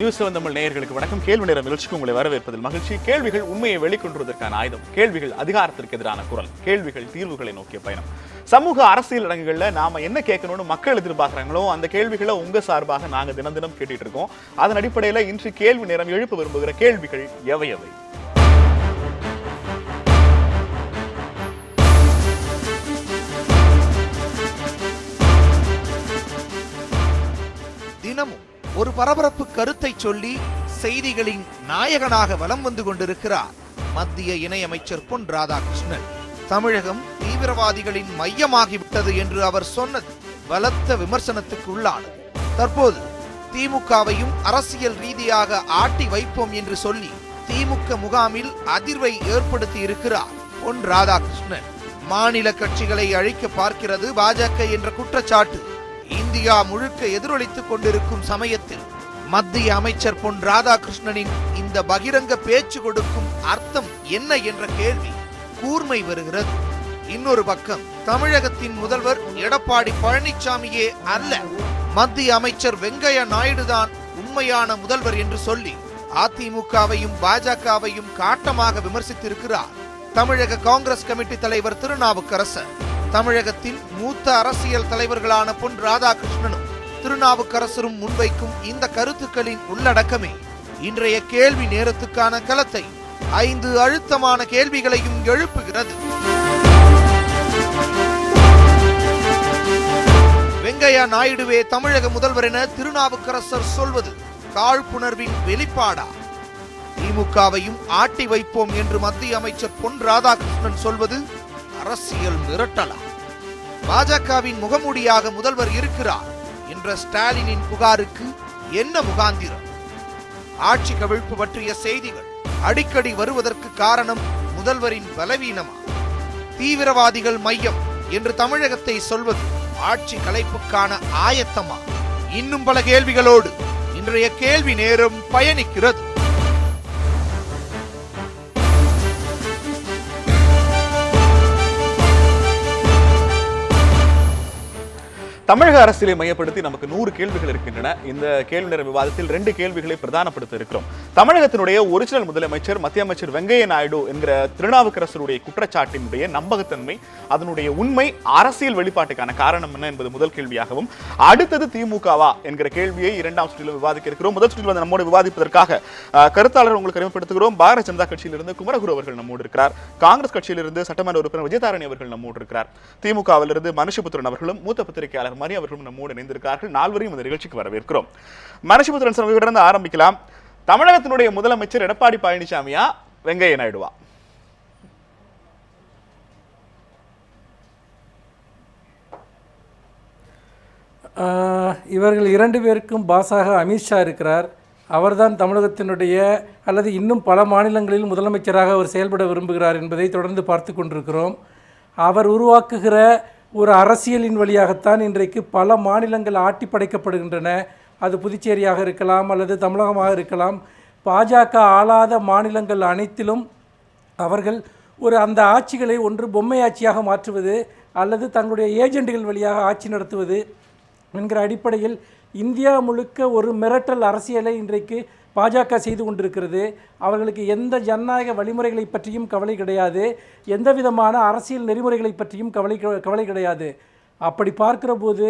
News Tamil நேயர்களுக்கு வணக்கம். கேள்வி நேரம் நிகழ்ச்சிக்கு உங்களை வரவேற்பதில் மகிழ்ச்சி. கேள்விகள் உண்மையை வெளிக்கொண்டுவதற்கான ஆயுதம். கேள்விகள் அதிகாரத்திற்கு எதிரான குரல். கேள்விகள் தீர்வுகளை நோக்கிய பயணம். சமூக அரசியல் இடங்கள்ல நாம என்ன கேட்கணும்னு மக்கள் எதிர்பார்க்கிறாங்களோ அந்த கேள்விகளை உங்க சார்பாக நாங்க தினம் தினம் கேட்டுட்டு இருக்கோம். அதன் அடிப்படையில இன்று கேள்வி நேரம் எழுப்ப விரும்புகிற கேள்விகள் எவை எவை? தினமும் ஒரு பரபரப்பு கருத்தை சொல்லி செய்திகளின் நாயகனாக வலம் வந்து கொண்டிருக்கிறார் மத்திய இணையமைச்சர் பொன் ராதாகிருஷ்ணன். தமிழகம் தீவிரவாதிகளின் மையமாகிவிட்டது என்று அவர் சொன்னது பலத்த விமர்சனத்துக்கு உள்ளானது. தற்போது திமுகவையும் அரசியல் ரீதியாக ஆட்டி வைப்போம் என்று சொல்லி திமுக முகாமில் அதிர்வை ஏற்படுத்தி இருக்கிறார் பொன் ராதாகிருஷ்ணன். மாநில கட்சிகளை அழிக்க பார்க்கிறது பாஜக என்ற குற்றச்சாட்டு இந்தியா முழுக்க எதிரொலித்துக் கொண்டிருக்கும் சமயத்தில் மத்திய அமைச்சர் பொன் ராதாகிருஷ்ணனின் இந்த பகிரங்க பேச்சு கொடுக்கும் அர்த்தம் என்ன என்ற கேள்வி கூர்மை வருகிறது. இன்னொரு பக்கம் தமிழகத்தின் முதல்வர் எடப்பாடி பழனிசாமியே அல்ல, மத்திய அமைச்சர் வெங்கையா நாயுடு தான் உண்மையான முதல்வர் என்று சொல்லி அதிமுகவையும் பாஜகவையும் காட்டமாக விமர்சித்திருக்கிறார் தமிழக காங்கிரஸ் கமிட்டி தலைவர் திருநாவுக்கரசர். தமிழகத்தின் மூத்த அரசியல் தலைவர்களான பொன் ராதாகிருஷ்ணனும் திருநாவுக்கரசரும் முன்வைக்கும் இந்த கருத்துக்களின் உள்ளடக்கமே இன்றைய கேள்வி நேரத்துக்கான களத்தை 5 அழுத்தமான கேள்விகளையும் எழுப்புகிறது. வெங்கையா நாயுடுவே தமிழக முதல்வர் என திருநாவுக்கரசர் சொல்வது காழ்ப்புணர்வின் வெளிப்பாடா? திமுகவையும் ஆட்டி வைப்போம் என்று மத்திய அமைச்சர் பொன் ராதாகிருஷ்ணன் சொல்வது அரசியல் மிரட்டலா? பாஜகவின் முகமூடியாக முதல்வர் இருக்கிறார் என்ற ஸ்டாலினின் புகாருக்கு என்ன முகாந்திரம்? ஆட்சி கவிழ்ப்பு பற்றிய செய்திகள் அடிக்கடி வருவதற்கு காரணம் முதல்வரின் பலவீனமா? தீவிரவாதிகள் மையம் என்று தமிழகத்தை சொல்வது ஆட்சி கலைப்புக்கான ஆயத்தமா? இன்னும் பல கேள்விகளோடு இன்றைய கேள்வி நேரம் பயணிக்கிறது. தமிழக அரசியலை மையப்படுத்தி நமக்கு 100 கேள்விகள் இருக்கின்றன. இந்த கேள்வி நேர விவாதத்தில் 2 கேள்விகளை பிரதானப்படுத்த இருக்கிறோம். தமிழகத்தினுடைய ஒரிஜினல் முதலமைச்சர் மத்திய அமைச்சர் வெங்கையா நாயுடு என்கிற திருநாவுக்கரசருடைய குற்றச்சாட்டினுடைய நம்பகத்தன்மை, அதனுடைய உண்மை, அரசியல் வெளிப்பாட்டுக்கான காரணம் என்ன என்பது முதல் கேள்வியாகவும், அடுத்தது திமுகவா என்கிற கேள்வியை 2ஆம் சுற்றில் விவாதிக்க இருக்கிறோம். முதல் சுற்றில் வந்து நம்மோடு விவாதிப்பதற்காக கருத்தாளர் உங்களுக்கு அறிமுகப்படுத்துகிறோம். பாரதிய ஜனதா கட்சியிலிருந்து குமரகுரு அவர்கள் நம்மோடு இருக்கிறார். காங்கிரஸ் கட்சியிலிருந்து சட்டமன்ற உறுப்பினர் விஜயதாரணி அவர்கள் நம்மோடு இருக்கிறார். திமுகவிலிருந்து மனுஷபுத்திரன் அவர்களும் மூத்த பத்திரிகையாளர் மணி அவர்களும் நம்மோடு இணைந்திருக்கிறார்கள். 4வரையும் இந்த நிகழ்ச்சிக்கு வரவேற்கிறோம். மனுஷபுத்திரன் சார், ஆரம்பிக்கலாம். தமிழகத்தினுடைய முதலமைச்சர் எடப்பாடி பழனிசாமியா வெங்கையா நாயுடுவா? இவர்கள் 2 பேருக்கும் பாஸாக அமித்ஷா இருக்கிறார். அவர்தான் தமிழகத்தினுடைய அல்லது இன்னும் பல மாநிலங்களில் முதலமைச்சராக அவர் செயல்பட விரும்புகிறார் என்பதை தொடர்ந்து பார்த்து கொண்டிருக்கிறோம். அவர் உருவாக்குகிற ஒரு அரசியலின் வழியாகத்தான் இன்றைக்கு பல மாநிலங்கள் ஆட்டி படைக்கப்படுகின்றன. அது புதுச்சேரியாக இருக்கலாம் அல்லது தமிழகமாக இருக்கலாம். பாஜக ஆளாத மாநிலங்கள் அனைத்திலும் அவர்கள் அந்த ஆட்சிகளை ஒன்று பொம்மை ஆட்சியாக மாற்றுவது அல்லது தங்களுடைய ஏஜெண்டுகள் வழியாக ஆட்சி நடத்துவது என்கிற அடிப்படையில் இந்தியா முழுக்க ஒரு மிரட்டல் அரசியலை இன்றைக்கு பாஜக செய்து கொண்டிருக்கிறது. அவர்களுக்கு எந்த ஜனநாயக வழிமுறைகளை பற்றியும் கவலை கிடையாது, எந்த விதமான அரசியல் நெறிமுறைகளை பற்றியும் கவலை கிடையாது. அப்படி பார்க்கிற போது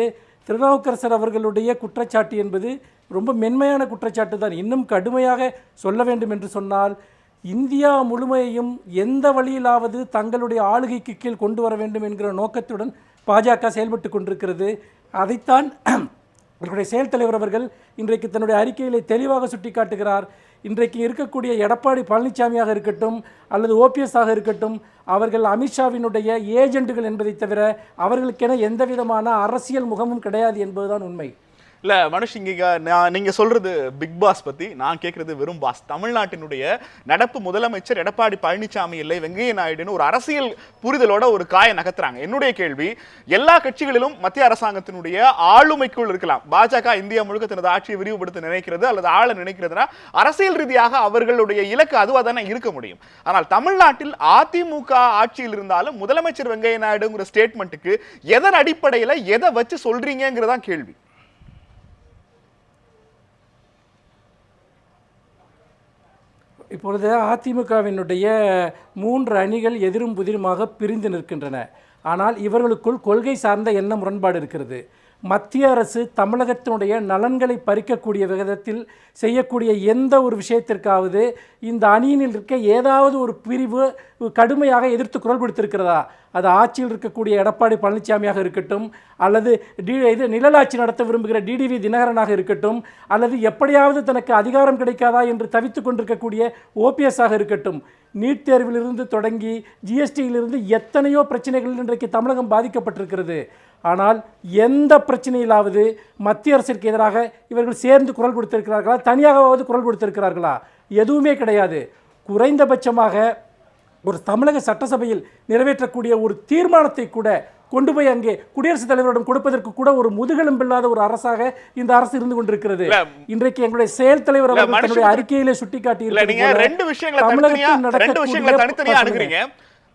திருநாவுக்கரசர் அவர்களுடைய குற்றச்சாட்டு என்பது ரொம்ப மென்மையான குற்றச்சாட்டு தான். இன்னும் கடுமையாக சொல்ல வேண்டும் என்று சொன்னால், இந்தியா முழுமையையும் எந்த வழியிலாவது தங்களுடைய ஆளுகைக்கு கீழ் கொண்டு வர வேண்டும் என்கிற நோக்கத்துடன் பாஜக செயல்பட்டு கொண்டிருக்கிறது. அதைத்தான் அவர்களுடைய செயல் தலைவர் அவர்கள் இன்றைக்கு தன்னுடைய அறிக்கையிலே தெளிவாக சுட்டிக்காட்டுகிறார். இன்றைக்கு இருக்கக்கூடிய எடப்பாடி பழனிசாமியாக இருக்கட்டும் அல்லது ஓபிஎஸ் ஆக இருக்கட்டும், அவர்கள் அமித்ஷாவினுடைய ஏஜெண்டுகள் என்பதை தவிர அவர்களுக்கென எந்த விதமான அரசியல் முகமும் கிடையாது என்பதுதான் உண்மை. இல்ல மனுஷ், நீங்க சொல்றது பிக் பாஸ் பத்தி, நான் கேட்கறது வெறும் பாஸ். தமிழ்நாட்டினுடைய நடப்பு முதலமைச்சர் எடப்பாடி பழனிசாமி இல்லை, வெங்கையா நாயுடுன்னு ஒரு அரசியல் புரிதலோட ஒரு காயை நகர்த்துறாங்க. என்னுடைய கேள்வி, எல்லா கட்சிகளிலும் மத்திய அரசாங்கத்தினுடைய ஆளுமைக்குள் இருக்கலாம். பாஜக இந்தியா முழுக்க தனது ஆட்சியை விரிவுபடுத்த நினைக்கிறது அல்லது ஆள நினைக்கிறதுனா அரசியல் ரீதியாக அவர்களுடைய இலக்கு அதுவா தானே இருக்க முடியும். ஆனால் தமிழ்நாட்டில் அதிமுக ஆட்சியில் இருந்தாலும் முதலமைச்சர் வெங்கையா நாயுடுங்கிற ஸ்டேட்மெண்ட்டுக்கு எதன் அடிப்படையில் எதை வச்சு சொல்றீங்கிறதான் கேள்வி. இப்பொழுது அதிமுகவினுடைய 3 அணிகள் எதிரும் புதிருமாக பிரிந்து நிற்கின்றன. ஆனால் இவர்களுக்குள் கொள்கை சார்ந்த என்ன முரண்பாடு இருக்கிறது? மத்திய அரசு தமிழகத்தினுடைய நலன்களை பறிக்கக்கூடிய விதத்தில் செய்யக்கூடிய எந்த ஒரு விஷயத்திற்காவது இந்த அணியினில் இருக்க ஏதாவது ஒரு பிரிவு கடுமையாக எதிர்த்து குரல் கொடுத்திருக்கிறதா? அது ஆட்சியில் இருக்கக்கூடிய எடப்பாடி பழனிசாமியாக இருக்கட்டும், அல்லது நிழலாட்சி நடத்த விரும்புகிற டிடிவி தினகரனாக இருக்கட்டும், அல்லது எப்படியாவது தனக்கு அதிகாரம் கிடைக்காதா என்று தவித்து கொண்டிருக்கக்கூடிய ஓபிஎஸ் ஆக இருக்கட்டும், நீட் தேர்விலிருந்து தொடங்கி ஜிஎஸ்டியிலிருந்து எத்தனையோ பிரச்சனைகள் இன்றைக்கு தமிழகம் பாதிக்கப்பட்டிருக்கிறது. ஆனால் எந்த பிரச்சனையிலாவது மத்திய அரசிற்கு எதிராக இவர்கள் சேர்ந்து குரல் கொடுத்திருக்கிறார்களா? தனியாகவாவது குரல் கொடுத்திருக்கிறார்களா? எதுவுமே கிடையாது. குறைந்தபட்சமாக ஒரு தமிழக சட்டசபையில் நிறைவேற்றக்கூடிய ஒரு தீர்மானத்தை கூட கொண்டு போய் அங்கே குடியரசுத் தலைவரிடம் கொடுப்பதற்கு கூட ஒரு முதுகெலும்பில்லாத ஒரு அரசாக இந்த அரசு இருந்து கொண்டிருக்கிறது. இன்றைக்கு எங்களுடைய செயல் தலைவர் அவர்கள் தன்னுடைய அறிக்கையிலே சுட்டிக்காட்டி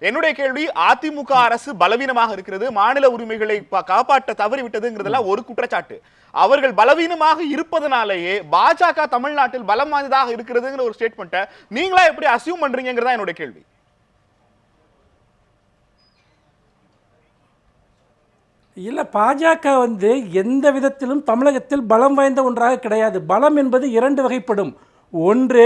என்னுடைய கேள்வி, அதிமுக அரசு பலவீனமாக இருக்கிறது, மாநில உரிமைகளை காப்பாற்ற தவறிவிட்டதுங்கிறதெல்லாம் ஒரு குற்றச்சாட்டு. அவர்கள் பலவீனமாக இருப்பதனாலேயே பாஜக தமிழ்நாட்டில் பலம் வாய்ந்ததாக இருக்கிறதுங்கிற ஒரு ஸ்டேட்மெண்ட்டை நீங்களா எப்படி அசியூம் பண்றீங்கிறதா என்னுடைய கேள்வி. இல்லை, பாஜக எந்த விதத்திலும் தமிழகத்தில் பலம் வாய்ந்த ஒன்றாக கிடையாது. பலம் என்பது 2 வகைப்படும். ஒன்று,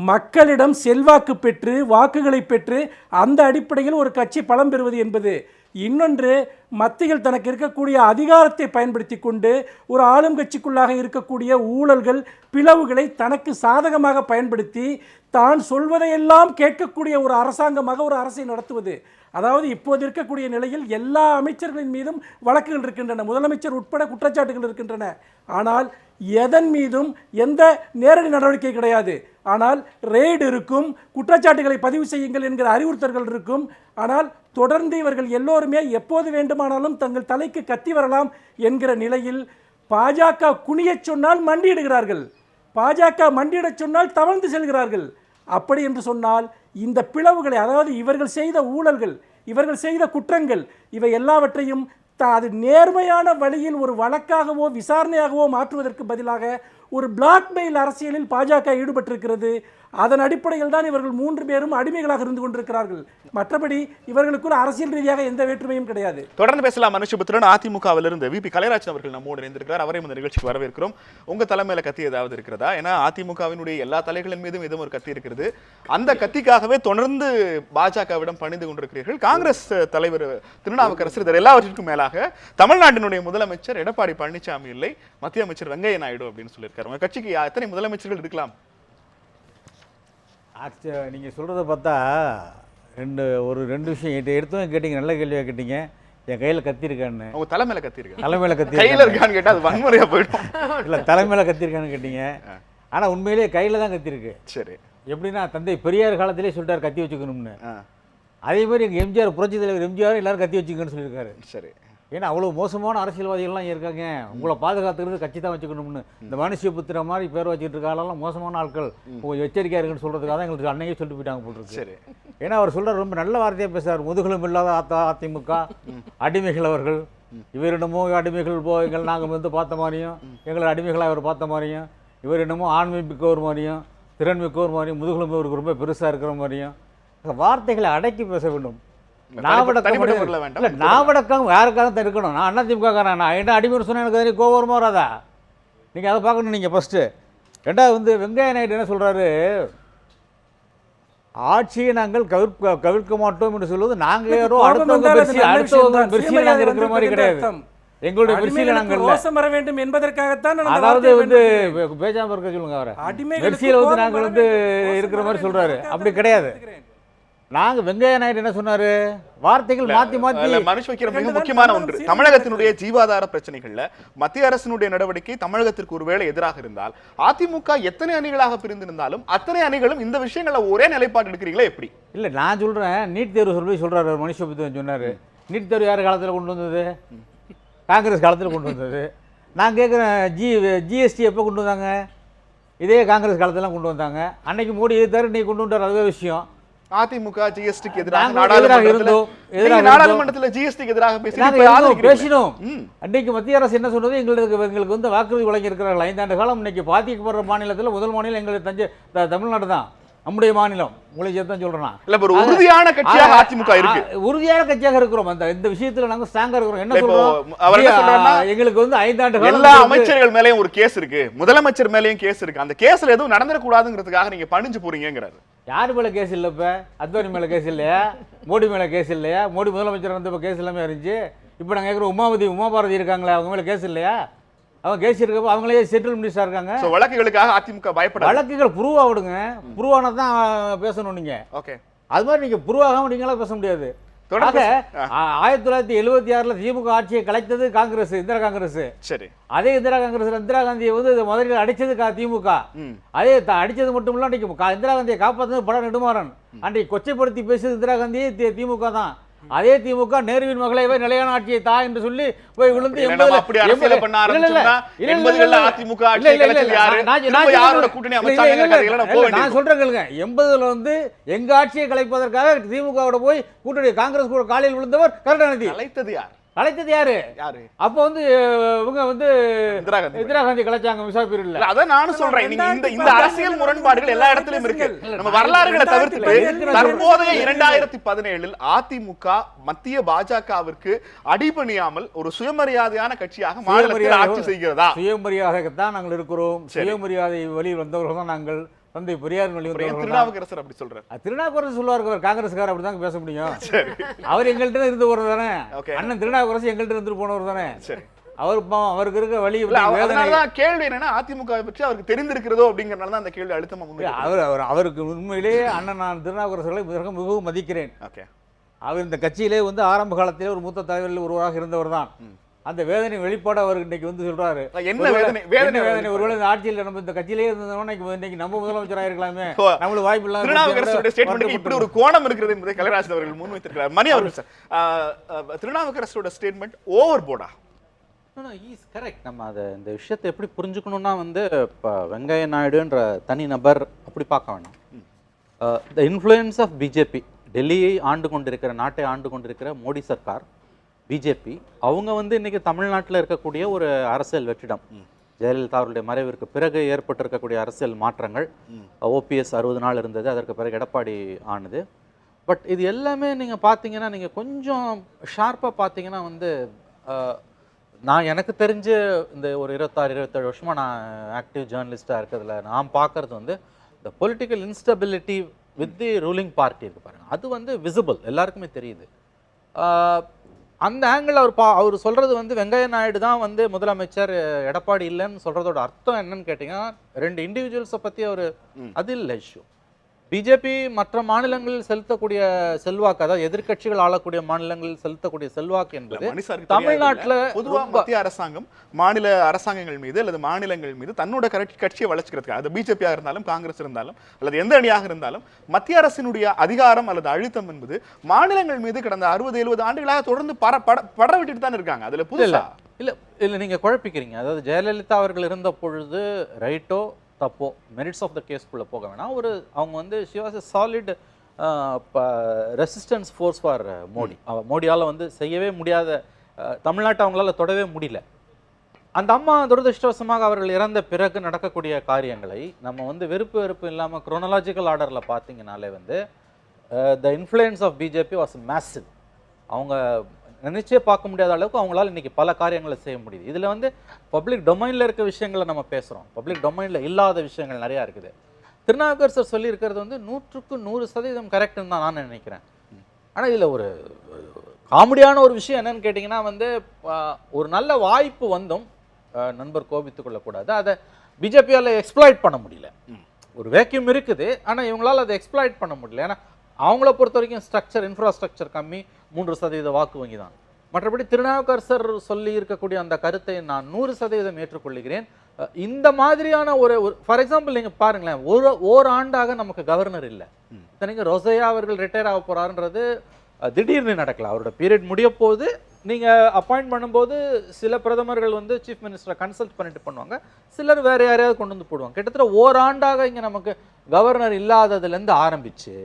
மக்களிடம் செல்வாக்கு பெற்று வாக்குகளை பெற்று அந்த அடிப்படையில் ஒரு கட்சி பலம் பெறுவது என்பது. இன்னொன்று, மத்தியில் தனக்கு இருக்கக்கூடிய அதிகாரத்தை பயன்படுத்தி கொண்டு ஒரு ஆளும் கட்சிக்குள்ளாக இருக்கக்கூடிய ஊழல்கள் பிளவுகளை தனக்கு சாதகமாக பயன்படுத்தி தான் சொல்வதையெல்லாம் கேட்கக்கூடிய ஒரு அரசாங்கமாக ஒரு அரசை நடத்துவது. அதாவது இப்போது இருக்கக்கூடிய நிலையில் எல்லா அமைச்சர்களின் மீதும் வழக்குகள் இருக்கின்றன, முதலமைச்சர் உட்பட குற்றச்சாட்டுகள் இருக்கின்றன. ஆனால் எதன் மீதும் எந்த நேரடி நடவடிக்கை கிடையாது. ஆனால் ரெய்டு இருக்கும், குற்றச்சாட்டுகளை பதிவு செய்யுங்கள் என்கிற அறிவுறுத்தல்கள் இருக்கும். ஆனால் தொடர்ந்து இவர்கள் எல்லோருமே எப்போது வேண்டுமானாலும் தங்கள் தலைக்கு கத்தி வரலாம் என்கிற நிலையில் பாஜக குனியச் சொன்னால் மண்டியிடுகிறார்கள், பாஜக மண்டியிடச் சொன்னால் தவழ்ந்து செல்கிறார்கள். அப்படி என்று சொன்னால் இந்த பிளவுகளை, அதாவது இவர்கள் செய்த ஊழல்கள், இவர்கள் செய்த குற்றங்கள், இவை எல்லாவற்றையும் அது நேர்மையான வழியில் ஒரு வழக்காகவோ விசாரணையாகவோ மாற்றுவதற்கு பதிலாக ஒரு பிளாக்மெயில் அரசியலில் பாஜக ஈடுபட்டிருக்கிறது. அதன் அடிப்படையில் தான் இவர்கள் 3 பேரும் அடிமைகளாக இருந்து கொண்டிருக்கிறார்கள். மற்றபடி இவர்களுக்குள் அரசியல் ரீதியாக எந்த வேற்றுமையும் கிடையாது. தொடர்ந்து பேசலாம். மனுஷபுத்திரன் அதிமுகவிலிருந்து விபி கலைராஜன் அவர்கள் நம்மோடு இணைந்திருக்கிறார். அவரையும் இந்த நிகழ்ச்சிக்கு வரவேற்கிறோம். உங்க தலைமையில கத்தி ஏதாவது இருக்கிறதா? ஏன்னா அதிமுகவினுடைய எல்லா தலைகளின் மீதும் இதுவும் ஒரு கத்தி இருக்கிறது. அந்த கத்திக்காகவே தொடர்ந்து பாஜகவிடம் பணிந்து கொண்டிருக்கிறீர்கள். காங்கிரஸ் தலைவர் திருநாவுக்கரசர் இதர் எல்லாவற்றிற்கும் மேலாக தமிழ்நாட்டினுடைய முதலமைச்சர் எடப்பாடி பழனிசாமி இல்லை, மத்திய அமைச்சர் வெங்கையா நாயுடு அப்படின்னு சொல்லியிருக்காரு. உங்க கட்சிக்கு எத்தனை முதலமைச்சர்கள் இருக்கலாம்? நீங்கள் சொல்கிறத பார்த்தா ரெண்டு விஷயம் எடுத்தோம் கேட்டீங்க, நல்ல கேள்வியாக கேட்டீங்க. என் கையில் கத்திருக்கான்னு, உங்க தலைமையில கத்திருக்கேன், தலைமையில கையில் இருக்கான்னு கேட்டால் அது வன்முறையாக போயிடும். இல்லை, தலைமையில கத்திருக்கான்னு கேட்டீங்க. ஆனால் உண்மையிலேயே கையில் தான் கத்திருக்கு. சரி, எப்படின்னா தந்தை பெரியார் காலத்திலே சொல்லிட்டார் கத்தி வச்சுக்கணும்னு. அதே மாதிரி எங்கள் எம்ஜிஆர், புரட்சி தலைவர் எம்ஜிஆர் எல்லாரும் கத்தி வச்சுக்கணும்னு சொல்லியிருக்காரு. சரி, ஏன்னா அவ்வளோ மோசமான அரசியல்வாதிகள்லாம் இருக்காங்க, உங்களை பாதுகாத்துக்கிறது கட்சி தான் வச்சுக்கணும்னு. இந்த மனுஷபுத்திர மாதிரி பேர் வச்சுட்டு இருக்காலாம் மோசமான ஆட்கள், எச்சரிக்கையாக இருக்குன்னு சொல்கிறதுக்காக தான் எங்களுக்கு அன்னைக்கே சொல்லிட்டு போயிட்டாங்க போட்டுருக்கு. சரி, ஏன்னா அவர் சொல்கிறார், ரொம்ப நல்ல வார்த்தையாக பேசுகிறார். முதுகெலும் இல்லாத அதிமுக அடிமைகள் அவர்கள், இவரிடமோ அடிமைகள் எங்கள் நாங்கள் பார்த்த மாதிரியும், எங்களை அடிமைகளாக அவர் பார்த்த மாதிரியும், இவர் என்னமோ ஆண்மை மிக்கவர் மாதிரியும் திறன் மிக்கவர் மாதிரியும் முதுகெலும்பு அவருக்கு ரொம்ப பெருசாக இருக்கிற மாதிரியும் வார்த்தைகளை அடக்கி பேச வேண்டும். நாவடக்கம் யாருக்காக தான் இருக்கணும். நான் அதிமுக காரன், நான் என்ன அடிமை சொன்னால் எனக்கு கோபுரமா வராதா? நீங்கள் அதை பார்க்கணும். நீங்கள் ஃபஸ்ட்டு. ரெண்டாவது வெங்கையா நாயுடு என்ன சொல்கிறாரு, ஆட்சியை நாங்கள் கவிழ்க்க மாட்டோம் என்று சொல்வது நாங்கள் யாரோ அடுத்தவங்க பெருசியில் நாங்கள் இருக்கிற மாதிரி கிடையாது. எங்களுடைய பெருசியில் நாங்கள் வர வேண்டும் என்பதற்காகத்தான். அதாவது பேசாமல் இருக்க சொல்லுங்க அவரை. பெருசியில் நாங்கள் இருக்கிற மாதிரி சொல்கிறாரு. அப்படி கிடையாது. நாங்க வெங்கையா நாயுடு என்ன சொன்னாரு, வார்த்தைகள் மாத்தி மனுஷ வைக்கிற மிக முக்கியமான ஒன்று, தமிழகத்தினுடைய ஜீவாதார பிரச்சனைகள்ல மத்திய அரசினுடைய நடவடிக்கை தமிழகத்திற்கு ஒருவேளை எதிராக இருந்தால் அதிமுக எத்தனை அணிகளாக பிரிந்திருந்தாலும் அத்தனை அணிகளும் இந்த விஷயங்களை ஒரே நிலைப்பாடு எடுக்கிறீங்களா எப்படி? இல்ல, நான் சொல்றேன், நீட் தேர்வு சொல்லி சொல்றாரு மனுஷபுத்திரன் சொன்னாரு. நீட் தேர்வு யார் காலத்தில் கொண்டு வந்தது? காங்கிரஸ் காலத்தில் கொண்டு வந்தது. நான் கேட்குறேன், ஜிஎஸ்டி எப்போ கொண்டு வந்தாங்க? இதே காங்கிரஸ் காலத்திலாம் கொண்டு வந்தாங்க. அன்னைக்கு மோடி எதிர்த்தாரு, நீ கொண்டு வந்தார், அதுவே விஷயம். அதிமுக ஜிஎஸ்டிக்கு எதிராக நாடாளுமன்றத்தில் ஜிஎஸ்டிக்கு எதிராக பேசினோம். அன்னைக்கு மத்திய அரசு என்ன சொன்னது, எங்களுக்கு வாக்குறுதி வழங்கி இருக்கிறார்கள் 5 ஆண்டு காலம். இன்னைக்கு பாதிக்கப்படுற மாநிலத்தில் முதல் மாநிலம் எங்களுக்கு தமிழ்நாடு தான். நம்முடைய மாநிலம் உங்களை சேர்த்து சொல்றேன். இல்ல ஒரு உறுதியான கட்சியாக அதிமுக இருக்கு. உறுதியான கட்சியாக இருக்கிறோம். இந்த விஷயத்துல நாங்க ஸ்ட்ராங்கா இருக்கிறோம். என்ன இப்போ சொல்றோம்? அவர் என்ன சொல்றாருன்னா, எங்களுக்கு வந்து 5 ஆண்டு காலம் எல்லா அமைச்சர்கள் மேலயும் ஒரு கேஸ் இருக்கு, முதலமைச்சர் மேலயும் கேஸ் இருக்கு, அந்த கேஸ்ல எதுவும் நடந்துடக்கூடாதுங்கிறதுக்காக நீங்க பணிஞ்சு போறீங்கிறாரு. யாரு மேல கேஸ் இல்ல? இப்ப அத்வானி மேல கேஸ் இல்லையா? மோடி மேல கேஸ் இல்லையா? மோடி முதலமைச்சர் வந்து இப்ப கேஸ் எல்லாமே இருந்துச்சு. இப்ப நாங்க கேட்குற உமாபாரதி இருக்காங்களே, அவங்க மேல கேஸ் இல்லையா? அவங்க கேஸ் இருக்கப்போ அவங்களே செட்டில் மினிஸ்டரா இருக்காங்க. வழக்குகளுக்காக அதிமுக பயப்படாது. வழக்குகள் ப்ரூவ் ஆகிடுங்க. ப்ரூவ் ஆனதான் பேசணும் நீங்க. ஓகே, அது மாதிரி நீங்க ப்ரூவ் ஆகாம நீங்களாம் பேச முடியாது. 1976 திமுக ஆட்சியை கலைத்தது காங்கிரஸ், இந்திரா காங்கிரஸ். சரி, அதே இந்திரா காங்கிரஸ் இந்திரா காந்தியை வந்து முதலில் அடிச்சது திமுக. அதே அடிச்சது மட்டும் இல்ல, அன்றைக்கு இந்திரா காந்தியை காப்பாற்றது பட நெடுமாறன். அன்றைக்கு கொச்சைப்படுத்தி பேசுது இந்திரா காந்தியை திமுக தான். அதே திமுக நேருவின் மகளை நிலையான ஆட்சியை தா என்று சொல்லி போய் விழுந்து நான் சொல்றேன் கேளுங்க. 80ல வந்து எங்க ஆட்சியை கலைப்பதற்காக திமுக போய் கூட்டணி காங்கிரஸ் கூட காலையில் விழுந்தவர் கருணாநிதி. கலைத்தது யாரு? அப்ப வந்து இவங்க வந்து இந்திரா காந்தி கலைச்சாங்க விசா பீரியட்ல. அதான் நானும் சொல்றேன், இந்த அரசியல் முரண்பாடுகள் எல்லா இடத்திலும் இருக்கு. நம்ம வரலாறுகளை தவிர்த்துட்டு தற்போதைய 2017 அதிமுக மத்திய பாஜகவிற்கு அடிபணியாமல் ஒரு சுயமரியாதையான கட்சியாக மாநிலத்தில் ஆட்சி செய்கிறதா? சுயமரியாதைக்குத்தான் நாங்கள் இருக்கிறோம். சுயமரியாதை வழியில் வந்தவர்கள் தான் நாங்கள். தந்தை பெரியார் திருநாவுக்கரசர் அப்படி சொல்றாரு. திருநாவுக்கரசர் சொல்லுவாரு, காங்கிரஸ்காரர் அப்படிதான் பேச முடியும். அவர் எங்கள்கிட்ட இருந்து போறது தானே. அண்ணன் திருநாவுக்கரசர் எங்கள்கிட்ட இருந்து போனவர் தானே. அவருக்கு இருக்க வழி. அதனாலதான் கேள்வி என்னன்னா, அதிமுக பற்றி அவருக்கு தெரிந்திருக்கிறதோ அப்படிங்கறதுனால தான் அந்த கேள்வி அழுத்தமா. அவருக்கு உண்மையிலேயே அண்ணன் நான் திருநாவுக்கரசர்களை மிகவும் மதிக்கிறேன். அவர் இந்த கட்சியிலே வந்து ஆரம்ப காலத்திலே ஒரு மூத்த தலைவரில் ஒருவராக இருந்தவர் தான். அந்த வேதனை வெளிப்பாடு அவர் இன்னைக்கு வந்து சொல்றாரு. என்ன வேதனை? ஒருவேளை இந்த ஆட்சியில் நம்ம இந்த கட்சியிலே இருந்தோம்னா இன்னைக்கு நம்ம முதலமைச்சரா இருக்கலாமே, நம்மளுக்கு வாய்ப்பு இல்லாம. திருநாவுக்கரசருடைய ஸ்டேட்மென்ட்க்கு இப்படி ஒரு கோணம் இருக்கிறது என்பதை கலைராஜ் அவர்கள் முன்வைத்திருக்கிறார். மணி அவர்கள் சார், திருநாவுக்கரசரோட ஸ்டேட்மெண்ட் ஓவர் போர்டா? Is correct. நம்ம அதை இந்த விஷயத்தை எப்படி புரிஞ்சுக்கணும்னா வந்து இப்போ வெங்கைய நாயுடுன்ற தனி நபர் அப்படி பார்க்க வேணாம். த இன்ஃப்ளூயன்ஸ் ஆஃப் பிஜேபி, டெல்லியை ஆண்டு கொண்டிருக்கிற, நாட்டை ஆண்டு கொண்டிருக்கிற மோடி சர்க்கார், பிஜேபி, அவங்க வந்து இன்னைக்கு தமிழ்நாட்டில் இருக்கக்கூடிய ஒரு அரசியல் வெற்றிடம். ஜெயலலிதா அவருடைய மறைவிற்கு பிறகு ஏற்பட்டிருக்கக்கூடிய அரசியல் மாற்றங்கள். ஓபிஎஸ் 60 நாள் இருந்தது, அதற்கு பிறகு எடப்பாடி ஆனது. பட் இது எல்லாமே நீங்கள் பார்த்தீங்கன்னா, நீங்கள் கொஞ்சம் ஷார்ப்பாக பார்த்தீங்கன்னா வந்து, நான் எனக்கு தெரிஞ்சு இந்த ஒரு 26-27 வருஷமாக நான் ஆக்டிவ் ஜேர்னலிஸ்டாக இருக்கிறதுல நான் பார்க்குறது வந்து இந்த political instability with the ruling party இருக்கு பாருங்க, அது வந்து விசிபிள், எல்லாருக்குமே தெரியுது. அந்த ஆங்கிள் அவர் சொல்கிறது வந்து வெங்கைய நாயுடு தான் வந்து முதலமைச்சர், எடப்பாடி இல்லைன்னு சொல்கிறதோட அர்த்தம் என்னன்னு கேட்டிங்கன்னா, 2 இண்டிவிஜுவல்ஸை பற்றி அவர் அது இல்லை இஷ்யூ. பிஜேபி மற்ற மாநிலங்களில் செலுத்தக்கூடிய செல்வாக்கு, அதாவது எதிர்கட்சிகள் ஆளக்கூடிய மாநிலங்களில் செலுத்தக்கூடிய செல்வாக்கு என்பது தமிழ்நாட்டில் பொதுவாக மத்திய அரசாங்கம் மாநில அரசாங்கங்கள் மீது அல்லது மாநிலங்கள் மீது தன்னோட கட்சியை வளர்ச்சிக்கிறதுக்கு, அது பிஜேபியாக இருந்தாலும் காங்கிரஸ் இருந்தாலும் அல்லது எந்த அணியாக இருந்தாலும், மத்திய அரசினுடைய அதிகாரம் அல்லது அழுத்தம் என்பது மாநிலங்கள் மீது கடந்த 60-70 ஆண்டுகளாக தொடர்ந்து பட விட்டுட்டு தான் இருக்காங்க. அதுல புதுசா இல்ல நீங்க குழப்பிக்கிறீங்க. அதாவது ஜெயலலிதா அவர்கள் இருந்த பொழுது ரைட்டோ தப்போ மெரிட்ஸ் ஆஃப் த கேஸ்க்குள்ளே போக வேணாம். அவங்க வந்து she was a solid resistance force for Modi. மோடியால் வந்து செய்யவே முடியாத, தமிழ்நாட்டை அவங்களால தொடவே முடியல. அந்த அம்மா துரதிருஷ்டவசமாக அவர்கள் இறந்த பிறகு நடக்கக்கூடிய காரியங்களை நம்ம வந்து வெறுப்பு இல்லாமல் குரோனலாஜிக்கல் ஆர்டரில் பார்த்தீங்கனாலே வந்து the influence of BJP was massive. அவங்க நினைச்சே பார்க்க முடியாத அளவுக்கு அவங்களால இன்னைக்கு பல காரியங்களை செய்ய முடியுது. இதில் வந்து பப்ளிக் டொமைனில் இருக்க விஷயங்களை நம்ம பேசுகிறோம், பப்ளிக் டொமைனில் இல்லாத விஷயங்கள் நிறையா இருக்குது. திருநாவுக்கரசர் சொல்லியிருக்கிறது வந்து 100% கரெக்டுன்னு தான் நான் நினைக்கிறேன். ஆனால் இதில் ஒரு காமெடியான ஒரு விஷயம் என்னன்னு கேட்டிங்கன்னா வந்து, ஒரு நல்ல வாய்ப்பு வந்தும் நண்பர் கோபித்து கொள்ளக்கூடாது, அதை பிஜேபியால் எக்ஸ்ப்ளாய்ட் பண்ண முடியல. ஒரு வேக்யூம் இருக்குது, ஆனால் இவங்களால் அதை எக்ஸ்ப்ளாய்ட் பண்ண முடியல. ஏன்னா அவங்கள பொறுத்த வரைக்கும் இன்ஃப்ராஸ்ட்ரக்சர் கம்மி, 3% வாக்கு வங்கி தான். மற்றபடி திருநாவுக்கரசர் சொல்லி இருக்கக்கூடிய அந்த கருத்தை நான் 100% ஏற்றுக்கொள்கிறேன். இந்த மாதிரியான ஒரு ஃபார் எக்ஸாம்பிள் நீங்கள் பாருங்களேன், ஓராண்டாக நமக்கு கவர்னர் இல்லை. இத்தனைக்கு ரோசையா அவர்கள் ரிட்டையர் ஆக போகிறாருன்றது திடீர்னு நடக்கல. அவரோட பீரியட் முடிய போது நீங்கள் அப்பாயிண்ட் பண்ணும்போது சில பிரதமர்கள் வந்து சீஃப் மினிஸ்டரை கன்சல்ட் பண்ணிட்டு பண்ணுவாங்க, சிலர் வேறு யாரையாவது கொண்டு வந்து போடுவாங்க. கிட்டத்தட்ட ஓராண்டாக இங்கே நமக்கு கவர்னர் இல்லாததுலேருந்து ஆரம்பிச்சு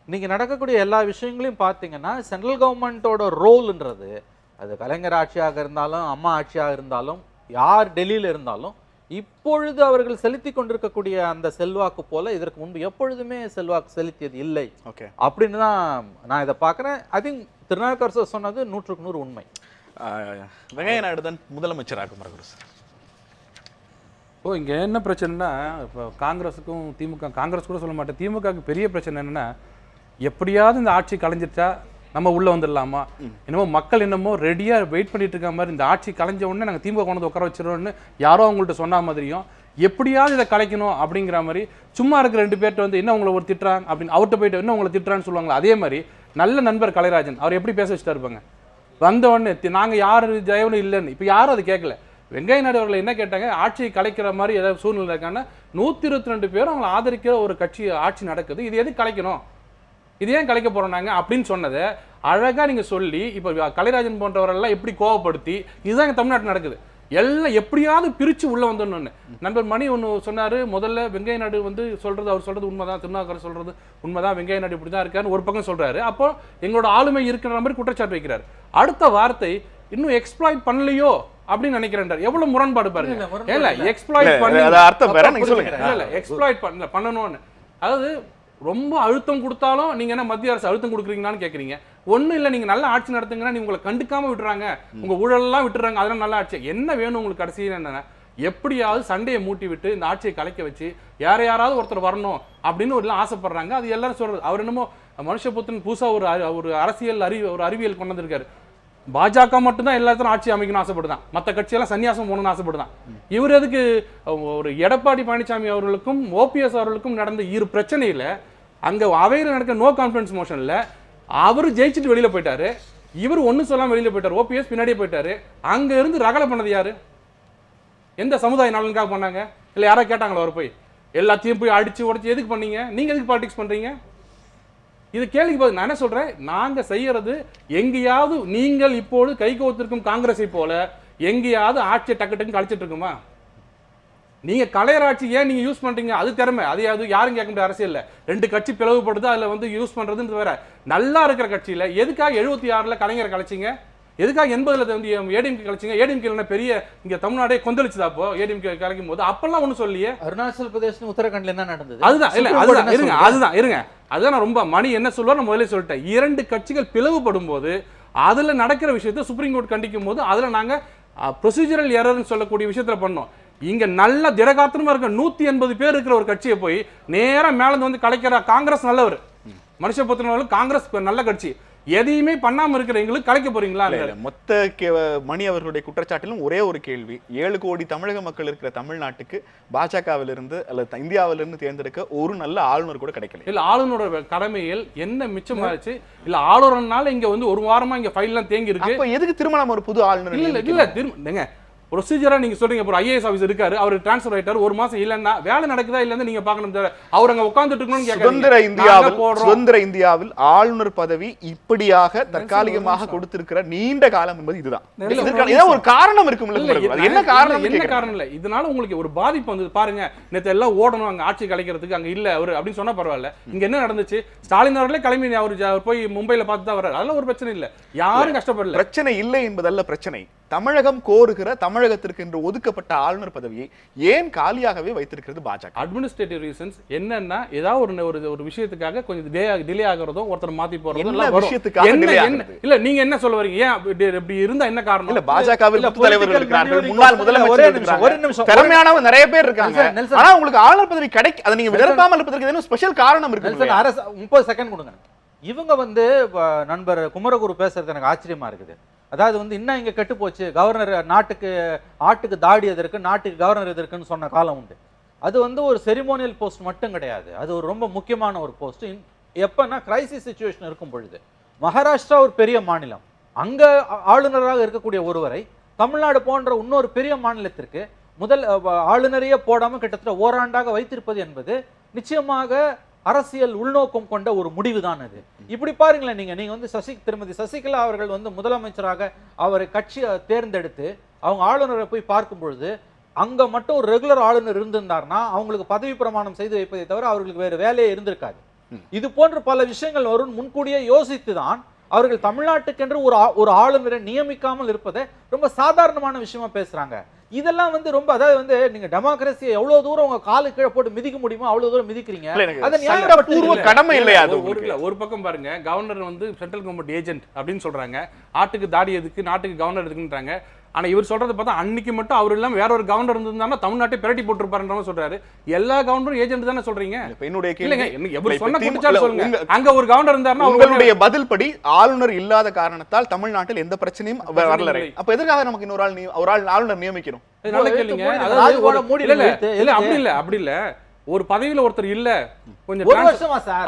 இன்னைக்கு நடக்கக்கூடிய எல்லா விஷயங்களையும் பார்த்தீங்கன்னா, சென்ட்ரல் கவர்மெண்ட்டோட ரோல்ன்றது, அது கலைஞர் ஆட்சியாக இருந்தாலும் அம்மா ஆட்சியாக இருந்தாலும் யார் டெல்லியில் இருந்தாலும் இப்பொழுது அவர்கள் செலுத்தி கொண்டிருக்கக்கூடிய அந்த செல்வாக்கு போல இதற்கு முன்பு எப்பொழுதுமே செல்வாக்கு செலுத்தியது இல்லை ஓகே அப்படின்னு தான் நான் இதை பார்க்குறேன். ஐ திங்க் திருநாவுக்கரசர் சொன்னது 100% உண்மை. வெங்கைய நாயுடு தான் முதலமைச்சராக மரகுரு சார். இப்போ இங்கே என்ன பிரச்சனைனா, இப்போ காங்கிரஸுக்கும் திமுக, காங்கிரஸ் கூட சொல்ல மாட்டேன், திமுகவுக்கு பெரிய பிரச்சனை என்னென்னா, எப்படியாவது இந்த ஆட்சி கலைஞ்சிட்டா நம்ம உள்ளே வந்துடலாமா, என்னமோ மக்கள் என்னமோ ரெடியாக வெயிட் பண்ணிட்டு இருக்க மாதிரி, இந்த ஆட்சி கலைஞ்ச உடனே நாங்கள் திமுக கொண்டு வந்து உட்கார வச்சிருவோம்னு யாரோ அவங்கள்ட்ட சொன்ன மாதிரியும், எப்படியாவது இதை கலைக்கணும் அப்படிங்கிற மாதிரி சும்மா இருக்கிற 2 பேர்கிட்ட வந்து என்ன உங்களை ஒரு திட்டுறாங்க அப்படின்னு அவர்கிட்ட போயிட்டு என்ன உங்களை திட்டுறான்னு சொல்லுவாங்களா, அதே மாதிரி நல்ல நண்பர் கலைராஜன் அவர் எப்படி பேச வச்சுட்டா இருப்பாங்க, வந்த உடனே நாங்கள் யார் ஜெயவனும் இல்லைன்னு. இப்போ யாரும் அதை கேட்கல. வெங்கைய நாயுடு அவர்கள் என்ன கேட்டாங்க, ஆட்சியை கலைக்கிற மாதிரி ஏதாவது சூழ்நிலை இருக்காங்கன்னா 122 பேரும் அவங்களை ஆதரிக்கிற ஒரு கட்சி ஆட்சி நடக்குது, இது எது கலைக்கணும், இது ஏன் கலைக்க போறோம் நாங்க அப்படின்னு சொன்னதை அழகா நீங்க சொல்லி இப்போ கலைராஜன் போன்றவரெல்லாம் எப்படி கோவப்படுத்தி இதுதான் தமிழ்நாட்டில் நடக்குது. எல்லாம் எப்படியாவது பிரிச்சு உள்ள வந்துடணும்னு. நண்பர் மணி ஒன்று சொன்னாரு, முதல்ல வெங்கைய நாயுடு வந்து சொல்றது, அவர் சொல்றது உண்மைதான், திருநாவுக்கரசர் சொல்றது உண்மைதான், வெங்கைய நாயுடு இப்படிதான் இருக்காருன்னு ஒரு பக்கம் சொல்றாரு. அப்போ எங்களோட ஆளுமை இருக்கிற மாதிரி குற்றச்சாட்டு வைக்கிறார். அடுத்த வார்த்தை இன்னும் எக்ஸ்ப்ளாய்ட் பண்ணலையோ அப்படின்னு நினைக்கிறேன். எவ்வளவு முரண்பாடு பாருங்க. இல்ல எக்ஸ்ப்ளாய்ட் பண்ணி அர்த்தம் வேற, நீங்க சொல்லுங்க. இல்ல எக்ஸ்ப்ளாய்ட் பண்ணணும்னு, அதாவது ரொம்ப அழுத்தம் கொடுத்தாலும் நீங்க என்ன மத்திய அரசு அழுத்தம் கொடுக்குறீங்கன்னு கேட்குறீங்க. ஒன்றும் இல்லை, நீங்க நல்ல ஆட்சி நடத்துங்கன்னா நீங்க உங்களை கண்டுக்காம விட்டுறாங்க, உங்க ஊழலெல்லாம் விட்டுறாங்க, அதெல்லாம் நல்ல ஆட்சி. என்ன வேணும் உங்களுக்கு கடைசியில் என்னன்னா, எப்படியாவது சண்டையை மூட்டி விட்டு இந்த ஆட்சியை கலைக்க வச்சு யாரையாவது ஒருத்தர் வரணும் அப்படின்னு ஒரு ஆசைப்படுறாங்க. அது எல்லாரும் சொல்றது. அவர் என்னமோ மனுஷபுத்திரன் புதுசா ஒரு அரசியல் ஒரு அறிவியல் கொண்டு வந்திருக்காரு. பாஜக மட்டும்தான் எல்லாத்தையும் ஆட்சி அமைக்கணும்னு ஆசைப்படுதான், மற்ற கட்சியெல்லாம் சன்னியாசம் போகணும்னு ஆசைப்படுதான். இவர் எதுக்கு ஒரு எடப்பாடி பழனிசாமி அவர்களுக்கும் ஓபிஎஸ் அவர்களுக்கும் நடந்த பிரச்சனையில அங்க அவையில் நடக்க நோ கான்ஃபிடன்ஸ் மோஷன்ல அவர் ஜெயிச்சுட்டு வெளியில போயிட்டாரு, இவர் ஒன்னும் சொல்லாம வெளியில போயிட்டாரு, ஓபிஎஸ் பின்னாடியே போயிட்டாரு. அங்க இருந்து ரகலை பண்ணது யாரு? எந்த சமுதாய நலனுக்காக பண்ணாங்க? இல்ல யாராவது கேட்டாங்களா? அவர் போய் எல்லாத்தையும் போய் அடிச்சு உடைச்சு எதுக்கு பண்ணீங்க? நீங்க எதுக்கு பாலிடிக்ஸ் பண்றீங்க? இது கேள்விக்கு பதில். நான் என்ன சொல்றேன், நாங்க செய்யறது எங்கேயாவது நீங்கள் இப்போது கைகோத்திருக்கும் காங்கிரஸை போல எங்கேயாவது ஆட்சியை டக்கு டக்கு கழிச்சிட்டு இருக்குமா? நீங்க கலையராட்சி ஏன் நீங்க யூஸ் பண்றீங்க? அது திறமை, அது யாரும் கேட்க முடியாது. அரசியல்ல 2 கட்சி பிளவுபடுது, அதுல வந்து யூஸ் பண்றதுன்னு வேற. நல்லா இருக்கிற கட்சியில எதுக்காக 76ல கலைஞரை கலைச்சிங்க? எதுக்காக 80ல வந்து ஏடிஎம்கே கலைச்சிங்க? ஏடிஎம்கே பெரிய இங்க தமிழ்நாடே கொந்தளிச்சுதா அப்போ ஏடிஎம்கே கலைக்கும் போது? அப்பெல்லாம் ஒன்றும் சொல்லியே. அருணாச்சல் பிரதேஷ் உத்தரகாண்ட்ல என்ன நடந்தது? அதுதான் இல்ல, அதுதான் இருங்க, அதுதான் நான் ரொம்ப மணி என்ன சொல்லுவார் நான் முதல்ல சொல்லிட்டேன். 2 கட்சிகள் பிளவுபடும் போது அதுல நடக்கிற விஷயத்தை சுப்ரீம் கோர்ட் கண்டிக்கும் போது அதுல நாங்க ப்ரொசீஜரல் எரர்னு சொல்லக்கூடிய விஷயத்துல பண்ணோம். இங்க நல்ல திடகாத்திரமா இருக்க 180 பேர் இருக்கிற ஒரு கட்சியை போய் நேரா மேல வந்து கலைக்கிற காங்கிரஸ் நல்லவர், மனுஷபுத்திரன் காங்கிரஸ் நல்ல கட்சி, எதையுமே பண்ணாம இருக்கிற எங்களுக்கு கலைக்க போறீங்களா? மொத்த மணி அவர்களுடைய குற்றச்சாட்டிலும் ஒரே ஒரு கேள்வி, 7 கோடி தமிழக மக்கள் இருக்கிற தமிழ்நாட்டுக்கு பாஜகவிலிருந்து அல்லது இந்தியாவிலிருந்து தேர்ந்தெடுக்க ஒரு நல்ல ஆளுநர் கூட கிடைக்கல. இல்ல ஆளுநரோட கடமையில் என்ன மிச்சமாச்சு? இல்ல ஆளுநர்னால இங்க வந்து ஒரு வாரமா இங்க ஃபைல் எல்லாம் தேங்கி இருக்கு. அப்ப எதுக்கு திரும்ப ஒரு புது ஆளுநர்? இல்ல ப்ரொசீஜரா நீங்க சொல்றீங்க, ஒரு ஐஏஎஸ் ஆஃபீஸர் இருக்காரு, அவர் டிரான்ஸ்ஃபர் ஆயிட்டாரு, ஒரு மாசம் இல்லன்னா வேலை நடக்குதா இல்லன்னு நீங்க பார்க்கணும். அவர் அங்க உட்கார்ந்துட்டு இருக்கணும்னு கேக்குறீங்க. சுதந்திர இந்தியாவில் ஆளுநர் பதவி இப்படியாக தற்காலிகமாக கொடுத்திருக்கிற நீண்ட காலம் என்பது இதுதான். ஒரு காரணம் இருக்கும்ல, என்ன காரணம்? என்ன காரணம் இல்ல, இதனால உங்களுக்கு ஒரு பாதிப்பு வந்து பாருங்க. நேத்து எல்லாம் ஓடணும் அங்க ஆட்சி கலைக்கிறதுக்கு, அங்க இல்ல அவர் அப்படின்னு சொன்னா பரவாயில்ல. இங்க என்ன நடந்துச்சு? ஸ்டாலின் அவர்களே கிளம்பி அவர் போய் மும்பைல பார்த்து தான் வர்றாரு. அதெல்லாம் ஒரு பிரச்சனை இல்ல, யாரும் கஷ்டப்படல. பிரச்சனை இல்லை என்பதல்ல பிரச்சனை. தமிழகம் கோருகிற தமிழகத்திற்கு என்று ஒதுக்கப்பட்ட ஆளுநர் பதவியை ஏன் காலியாகவே வைத்திருக்கிறது பாஜக? அட்மினிஸ்ட்ரேட்டிவ் ரீசன்ஸ் என்னன்னா, ஏதாவது ஒரு விஷயத்துக்காக கொஞ்சம் டிலே ஆகிறதும் ஒருத்தர் மாத்தி போறதும் இல்ல. நீங்க என்ன சொல்ல வரீங்க? ஏன் இப்படி இருந்தா என்ன காரணம்? இல்ல பாஜகவில் தலைவர்கள் இருக்கிறார்கள், முன்னாள் முதலமைச்சர் திறமையானவங்க நிறைய பேர் இருக்காங்க. ஆனா உங்களுக்கு ஆளுநர் பதவி கிடைக்க அதை நீங்க விரும்பாமல் இருப்பதற்கு ஏதோ ஸ்பெஷல் காரணம் இருக்கு. 30 செகண்ட் கொடுங்க. இவங்க வந்து நண்பர் குமரகுரு பேசுறது எனக்கு ஆச்சரியமா இருக்குது. அதாவது வந்து இன்னும் இங்க கெட்டு போச்சு, கவர்னர் ஆட்டுக்கு தாடி எதற்கு, நாட்டுக்கு கவர்னர் எதற்குன்னு சொன்ன காலம் உண்டு. அது வந்து ஒரு செரிமோனியல் போஸ்ட் மட்டும் கிடையாது, அது ஒரு ரொம்ப முக்கியமான ஒரு போஸ்ட். எப்பன்னா கிரைசிஸ் சிச்சுவேஷன் இருக்கும் பொழுது. மகாராஷ்டிரா ஒரு பெரிய மாநிலம், அங்க ஆளுநராக இருக்கக்கூடிய ஒருவரை தமிழ்நாடு போன்ற இன்னொரு பெரிய மாநிலத்திற்கு முதல் ஆளுநரையே போடாம கிட்டத்தட்ட ஓராண்டாக வைத்திருப்பது என்பது நிச்சயமாக அரசியல் உள்நோக்கம் கொண்ட ஒரு முடிவு தான் அது. இப்படி பாருங்களேன், நீங்க வந்து திருமதி சசிகலா அவர்கள் வந்து முதலமைச்சராக அவரை கட்சியை தேர்ந்தெடுத்து அவங்க ஆளுநரை போய் பார்க்கும் பொழுது அங்க மட்டும் ஒரு ரெகுலர் ஆளுநர் இருந்திருந்தார்னா அவங்களுக்கு பதவி பிரமாணம் செய்து வைப்பதை தவிர அவர்களுக்கு வேற வேலையே இருந்திருக்காது. இது போன்ற பல விஷயங்கள் வரும் முன்கூடியே யோசித்து தான் அவர்கள் தமிழ்நாட்டுக்கென்று ஒரு ஆளுநரை நியமிக்காமல் இருப்பதை ரொம்ப சாதாரணமான விஷயமா பேசுறாங்க. இதெல்லாம் வந்து ரொம்ப, அதாவது வந்து நீங்க டெமோக்ரஸியை எவ்வளவு தூரம் உங்க காலு கீழே போட்டு மிதிக்க முடியுமோ அவ்வளவு தூரம் மிதிக்கிறீங்க. அது சட்டப்பூர்வ கடமை இல்லையா? ஒரு பக்கம் பாருங்க, கவர்னர் வந்து சென்ட்ரல் கவர்மெண்ட் ஏஜென்ட் அப்படின்னு சொல்றாங்க. ஆட்டுக்கு தாடி எதுக்கு, நாட்டுக்கு கவர்னர் எதுக்குன்றாங்க. ஆனா இவர் சொல்றது பார்த்தா அன்னைக்கு மட்டும் அவர் இல்லாம வேற ஒரு கவர்னர் இருந்திருந்தாருன்னா தமிழ்நாட்டை பிரட்டி போட்டுருப்பாருன்ற சொல்றாரு. எல்லா கவர்னரும் ஏஜென்ட் தானே சொல்றீங்க? என்னுடைய சொல்லுங்க, அங்க ஒரு கவர்னர் இருந்தாருன்னா உங்களுடைய பதில் படி ஆளுநர் இல்லாத காரணத்தால் தமிழ்நாட்டில் எந்த பிரச்சனையும் வரல. அப்ப எதுக்காக நமக்கு இன்னொரு ஆளுநர் நியமிக்கணும்? நல்ல கேளுங்க. அப்படி இல்ல, ஒரு பதவியில ஒருத்தர் இல்ல, கொஞ்சம்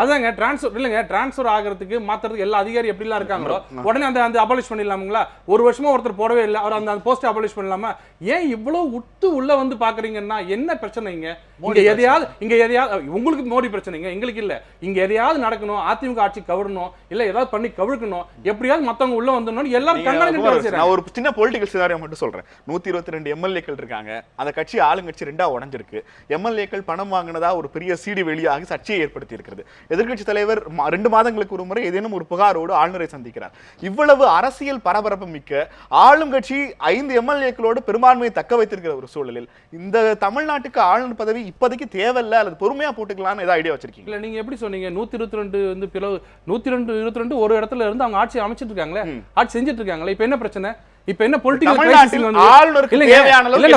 அதாங்க டிரான்ஸ்ஃபர் இல்லங்க, டிரான்ஸ்ஃபர் ஆகிறதுக்கு மாத்துறதுக்கு எல்லா அதிகாரி எப்படி எல்லாம் இருக்காங்களோ உடனே அந்த அபாலிஷ் பண்ணிடலாமுங்களா? ஒரு வருஷமா ஒருத்தர் போடவே இல்லை, அவர் அந்த போஸ்ட் அபாலிஷ் பண்ணலாமா? ஏன் இவ்வளவு உத்து உள்ள வந்து பாக்குறீங்கன்னா என்ன பிரச்சனைங்க? இங்க எதையாவது உங்களுக்கு மோடி பிரச்சனைங்க, எங்களுக்கு இல்ல. இங்க எதையாவது நடக்கணும், அதிமுக ஆட்சி கவிடணும், இல்ல ஏதாவது பண்ணி கவிழ்க்கணும், எப்படியாவது மத்தவங்க உள்ள வந்துடணும், எல்லாரும் கண்காணிக்க. நான் ஒரு சின்ன பொலிட்டிக்கல் சினாரியோ மட்டும் சொல்றேன். 122 எம்எல்ஏக்கள் இருக்காங்க. அந்த கட்சி ஆளுங்கட்சி 2ஆ உடைஞ்சிருக்கு. எம்எல்ஏக்கள் பணம் வாங்கினதா ஒரு பெரிய சீடி வெளியாகி சர்ச்சையை ஏற்படுத்தி இருக்கிறது. எதிர்க்கட்சி தலைவர் 2 மாதங்களுக்கு ஒரு முறை ஏதேனும் ஒரு புகாரோடு ஆளுநரை சந்திக்கிறார். இவ்வளவு அரசியல் பரபரப்பு மிக்க ஆளுங்கட்சி 5 எம்எல்ஏக்களோடு பெரும்பான்மையை தக்க வைத்திருக்கிற ஒரு சூழலில் இந்த தமிழ்நாட்டுக்கு ஆளுநர் பதவி இப்போதைக்கு தேவையில்லை, அல்லது பொறுமையா போட்டுக்கலாம்னு ஏதாவது ஐடியா வச்சிருக்கீங்க? இல்ல, நீங்க எப்படி சொன்னீங்க 122 வந்து பிளவு 122 ஒரு இடத்துல இருந்து அவங்க ஆட்சி அமைச்சிட்டு இருக்காங்களே, ஆட்சி செஞ்சுட்டு இருக்காங்களே, இப்ப என்ன பிரச்சனை? இப்ப என்ன பொலிட்டிக்கல் கிரைசிஸ் வந்து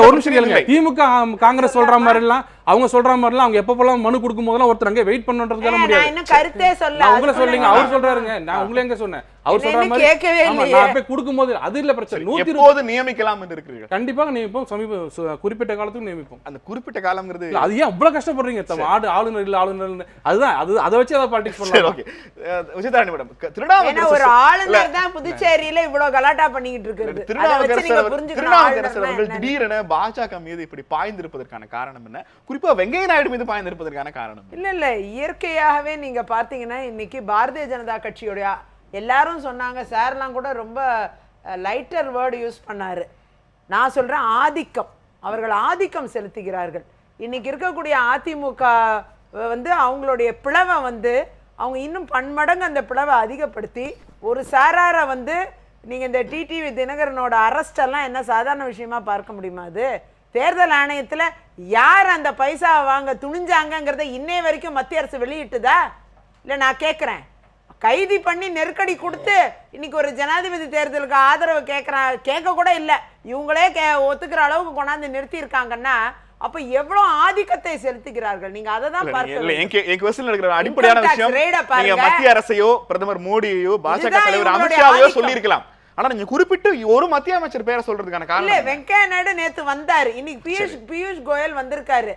ஒரு நிமிஷம் கேளுங்க. திமுக காங்கிரஸ் சொல்ற மாதிரி எல்லாம் அவங்க சொல்ற மாதிரி எல்லாம் அவங்க எப்பப்பெல்லாம் மனு கொடுக்கும் போதெல்லாம் ஒருத்தர் அங்க வெயிட் பண்ணன்றதுக்காக முடியாது. நான் கருத்தே சொல்ல உங்களை சொல்றீங்க, அவர் சொல்றாருங்க, நான் உங்களை எங்க சொன்னேன்? அவர் சொல்ற மாதிரி கேட்கவே இல்லையே. நான் போய் கொடுக்கும்போது அது இல்ல பிரச்சனை. 120 நியமிக்கலாம் என்று இருக்கிறீர்கள். கண்டிப்பாக நியமிப்போம், குறிப்பிட்ட காலத்துக்கு நியமிப்போம். அந்த குறிப்பிட்ட காலம்ங்கிறது அது ஏன் அவ்வளவு கஷ்டப்படுறீங்க? ஆளுநர் இல்ல ஆளுநர், அதுதான் அதை வச்சு அதை பாலிடிக்ஸ் பண்ணலாம். ஓகே, விஜயதாரணி மேடம், திருநாவுக்கரசர் ஒரு ஆளுநர் தான் புதுச்சேரியில இவ்வளவு கலாட்டா பண்ணிட்டு இருக்காரு. திருநாவுக்கரசர் அவர்கள் திடீரென பாஜக மீது இப்படி பாய்ந்திருப்பதற்கான காரணம் என்ன? குறிப்பா வெங்கைய நாயுடு மீது பாய்ந்திருப்பதற்கான காரணம் இல்ல இயற்கையாகவே நீங்க பாத்தீங்கன்னா இன்னைக்கு பாரதிய ஜனதா கட்சியோட எல்லாரும் சொன்னாங்க, சார்லாம் கூட ரொம்ப லைட்டர் வேர்டு யூஸ் பண்ணாரு. நான் சொல்றேன் ஆதிக்கம், அவர்கள் ஆதிக்கம் செலுத்துகிறார்கள். இன்னைக்கு இருக்கக்கூடிய அதிமுக வந்து அவங்களுடைய பிளவை வந்து அவங்க இன்னும் பன்மடங்கு அந்த பிளவை அதிகப்படுத்தி ஒரு சாராரை வந்து நீங்க இந்த டிடிவி தினகரனோட அரெஸ்ட் எல்லாம் என்ன சாதாரண விஷயமா பார்க்க முடியுமா? அது தேர்தல் ஆணையத்துல யார் அந்த பைசாவை வாங்க துணிஞ்சாங்கிறத இன்னைய வரைக்கும் மத்திய அரசு வெளியிட்டுதா? இல்ல நான் கேட்கிறேன், கைதி பண்ணி நெருக்கடி கொடுத்து இன்னைக்கு ஒரு ஜனாதிபதி தேர்தலுக்கு ஆதரவு கேட்க கூட இல்லை, இவங்களே ஒத்துக்கிற அளவுக்கு கொண்டாந்து நிறுத்தி இருக்காங்கன்னா அப்ப எவ்வளவு ஆதிக்கத்தை செலுத்துகிறார்கள். நீங்க அதை தான் பார்க்க அடிப்படையான விஷயம். நீங்க மத்திய அரசையோ பிரதமர் மோடியையோ பாஜக தலைவர் அமித்ஷாவையோ சொல்லி இருக்கலாம். ஆனா நீங்க குறிப்பிட்டு ஒரு மத்திய அமைச்சர் பேரை சொல்றதுக்கான காரணம் இல்ல. வெங்கையா நாயுடு நேத்து வந்தாரு, இன்னைக்கு பியூஷ் கோயல் வந்திருக்காரு.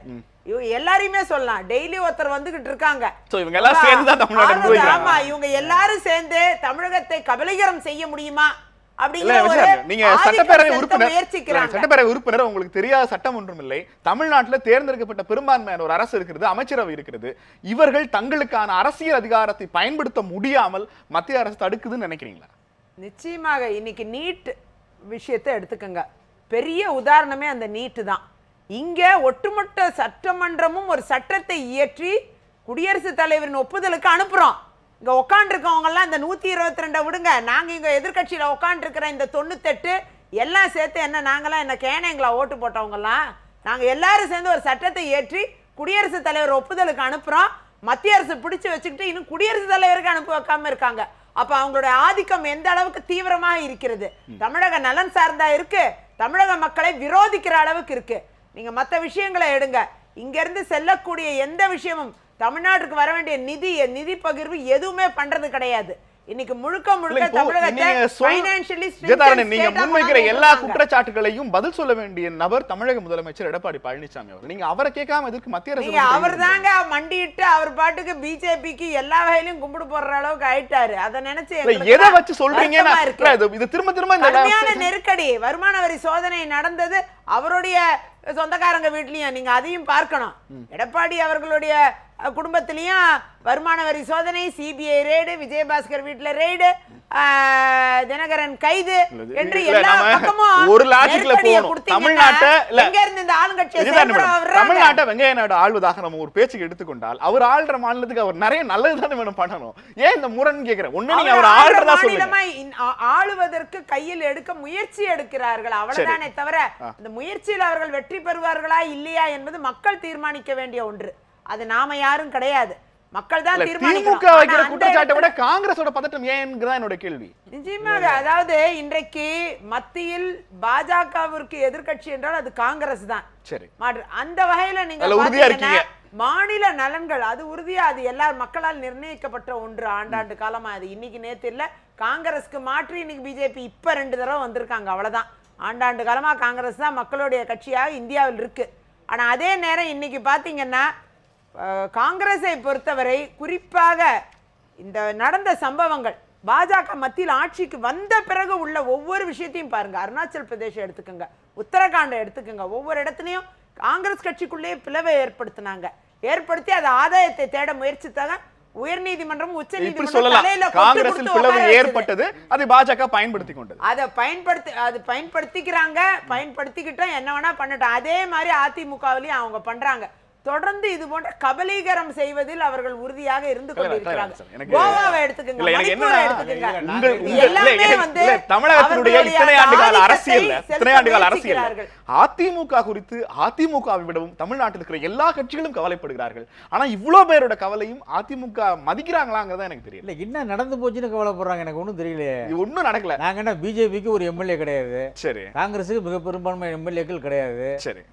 எல்லாரையுமே சொல்லலாம், டெய்லி ஒருத்தர் வந்துகிட்டு இருக்காங்க. இவங்க எல்லாம் சேர்ந்து தான் தமிழ்நாட்டை ஆமா, இவங்க எல்லாரும் சேர்ந்து தமிழகத்தை கபலீகரம் செய்ய முடியுமா நீங்க சட்டப்பேரவை உறுப்பினர், உங்களுக்கு தெரியாத சட்டம் ஒன்றும் இல்லை. தமிழ்நாட்டில் தேர்ந்தெடுக்கப்பட்ட பெரும்பான்மையான ஒரு அரசு இருக்கிறது, அமைச்சரவை இருக்கிறது. இவர்கள் தங்களுக்கான அரசியல் அதிகாரத்தை பயன்படுத்த முடியாமல் மத்திய அரசு தடுக்குதுன்னு நினைக்கிறீங்களா? நிச்சயமாக. இன்னைக்கு நீட் விஷயத்தை எடுத்துக்கங்க, பெரிய உதாரணமே அந்த நீட்டு தான். இங்க ஒட்டுமொத்த சட்டமன்றமும் ஒரு சட்டத்தை இயற்றி குடியரசுத் தலைவரின் ஒப்புதலுக்கு அனுப்புறோம். இங்க உட்காந்துருக்கவங்க எல்லாம் இந்த 122 விடுங்க, நாங்க இங்க எதிர்கட்சியில உட்காந்துருக்கிற இந்த 98 எல்லாம் சேர்த்து என்ன நாங்களாம் என்ன கேனைங்களா ஓட்டு போட்டவங்க எல்லாம் நாங்க எல்லாரும் சேர்ந்து ஒரு சட்டத்தை ஏற்றி குடியரசுத் தலைவர் ஒப்புதலுக்கு அனுப்புறோம். மத்திய அரசு பிடிச்சு வச்சுக்கிட்டு இன்னும் குடியரசுத் தலைவருக்கு அனுப்பி வைக்காம இருக்காங்க. அப்ப அவங்களுடைய ஆதிக்கம் எந்த அளவுக்கு தீவிரமாக இருக்கிறது, தமிழக நலன் சார்ந்தா இருக்கு, தமிழக மக்களை விரோதிக்கிற அளவுக்கு இருக்கு. நீங்க மற்ற விஷயங்களை எடுங்க, இங்க இருந்து செல்லக்கூடிய எந்த விஷயமும் தமிழ்நாட்டுக்கு வர வேண்டிய நிதி பகிர்வு எதுவுமே பண்றது கிடையாது. இன்னைக்கு முழுக்க தமிழகத்தை நீங்க முன்வைக்கிற எல்லா குற்றச்சாட்டுகளையும் பதில் சொல்ல வேண்டிய நபர் தமிழக முதலமைச்சர் எடப்பாடி பழனிசாமி அவர். நீங்க அவரை கேட்காம எதுக்கு மத்திய அரசு? அவர் தாங்க மண்டிட்டு அவர் பாட்டுக்கு பிஜேபிக்கு எல்லா வகையிலும் கும்பிடு போடுற அளவுக்கு ஆயிட்டாரு. அதை நினைச்சு எதை வச்சு சொல்றீங்கன்னா இது திரும்ப நெருக்கடி வருமான வரி சோதனை நடந்தது அவருடைய சொந்தக்காரங்க வீட்லயும், நீங்க அதையும் பார்க்கணும். எடப்பாடி அவர்களுடைய குடும்பத்திலையும் வருமான வரி சோதனை, சிபிஐ ரெய்டு, விஜயபாஸ்கர் வீட்டுல ரெய்டு, தினகரன் கைது என்று எல்லா பக்கமும் ஒரு லாஜிக்ல போறோம். தமிழ்நாட்டை எங்க இருந்து இந்த ஆளுங்கட்சியை தமிழ்நாட்டை வெங்கையா நாயுடு ஆள்வதாக நம்ம ஒரு பேச்சுக்கு எடுத்துக்கொண்டால் அவர் ஆள்ற மாநிலத்துக்கு அவர் நிறைய நல்லது தானே வேணும் பண்ணணும். ஏன் இந்த முரண் கேக்குறேன். ஒண்ணு நீங்க அவர் ஆள்றதா சொல்லுங்க. ஆளுவதற்கு கையில் எடுக்க முயற்சி எடுக்கிறார்கள், அவ்வளவுதானே தவிர இந்த முயற்சியில் அவர்கள் வெற்றி பெறுவார்களா இல்லையா என்பது மக்கள் தீர்மானிக்க வேண்டிய ஒன்று. அது நாம யாரும் கிடையாது, மக்கள் தான் தீர்மானிக்கணும். திமுக வைக்கிற குற்றச்சாட்டை விட காங்கிரஸோட பதட்டம் ஏன்ங்கறத என்னோட கேள்வி. நிச்சயமாக, அதாவது இன்றைக்கு மத்தியில் பாஜகவிற்கு எதிர்க்கட்சி என்றால் அது காங்கிரஸ் தான். சரி, அந்த வகையில நீங்க உறுதியா இருக்கீங்க. மாநில நலன்கள் அது உறுதியா, அது எல்லா மக்களால் நிர்ணயிக்கப்பட்ட ஒன்று. ஆண்டாண்டு காலமா அது இன்னைக்கு நேத்து இல்ல. காங்கிரஸ்க்கு மாற்றி இன்னைக்கு பிஜேபி இப்ப 2 தடவை வந்திருக்காங்க, அவ்வளவுதான். ஆண்டாண்டு காலமா காங்கிரஸ் தான் மக்களுடைய கட்சியாக இந்தியாவில் இருக்கு. ஆனா அதே நேரம் இன்னைக்கு பாத்தீங்கன்னா காங்கிரஸை பொறுத்தவரை குறிப்பாக இந்த நடந்த சம்பவங்கள், பாஜக மத்தியில் ஆட்சிக்கு வந்த பிறகு உள்ள ஒவ்வொரு விஷயத்தையும் பாருங்க. அருணாச்சல் பிரதேசம் எடுத்துக்கோங்க, உத்தரகாண்டை எடுத்துக்கோங்க, ஒவ்வொரு இடத்துலையும் காங்கிரஸ் கட்சிக்குள்ளேயே பிளவை ஏற்படுத்தி அதை ஆதாயத்தை தேட முயற்சித்தாங்க. உயர்நீதிமன்றம், உச்ச நீதிமன்றம் காங்கிரஸில் பிளவு ஏற்பட்டது, அதை பாஜக பயன்படுத்தி கொண்டது. அதை பயன்படுத்திக்கிட்டா என்ன வேணா பண்ணட்டும். அதே மாதிரி அதிமுகவிலையும் அவங்க பண்றாங்க. தொடர்ந்து இது போன்ற கபலீகரம் செய்வதில் அவர்கள் உறுதியாக இருந்து கொண்டிருக்கிறாங்க. கோவாவை எடுத்துக்கங்க, மணிப்பூரை எடுத்துக்கங்க, எல்லாமே வந்து தமிழகத்தினுடைய இத்தனை ஆண்டுகால அரசியல் அதிமுக குறித்து அதிமுகவை விடவும் தமிழ்நாட்டில் இருக்கிற எல்லா கட்சிகளும் கவலைப்படுகிறார்கள். ஆனா இவ்வளவு பேரோட கவலையும் அதிமுக மதிக்கிறாங்களாங்கிறதா எனக்கு தெரியல. என்ன நடந்து போச்சுன்னு கவலைப்படுறாங்க, எனக்கு ஒன்றும் தெரியல. ஒன்னும் நடக்கல. நாங்க என்ன பிஜேபிக்கு ஒரு எம்எல்ஏ கிடையாது, சரி, காங்கிரஸுக்கு மிக பெரும்பான்மை எம்எல்ஏக்கள் கிடையாது, சரி,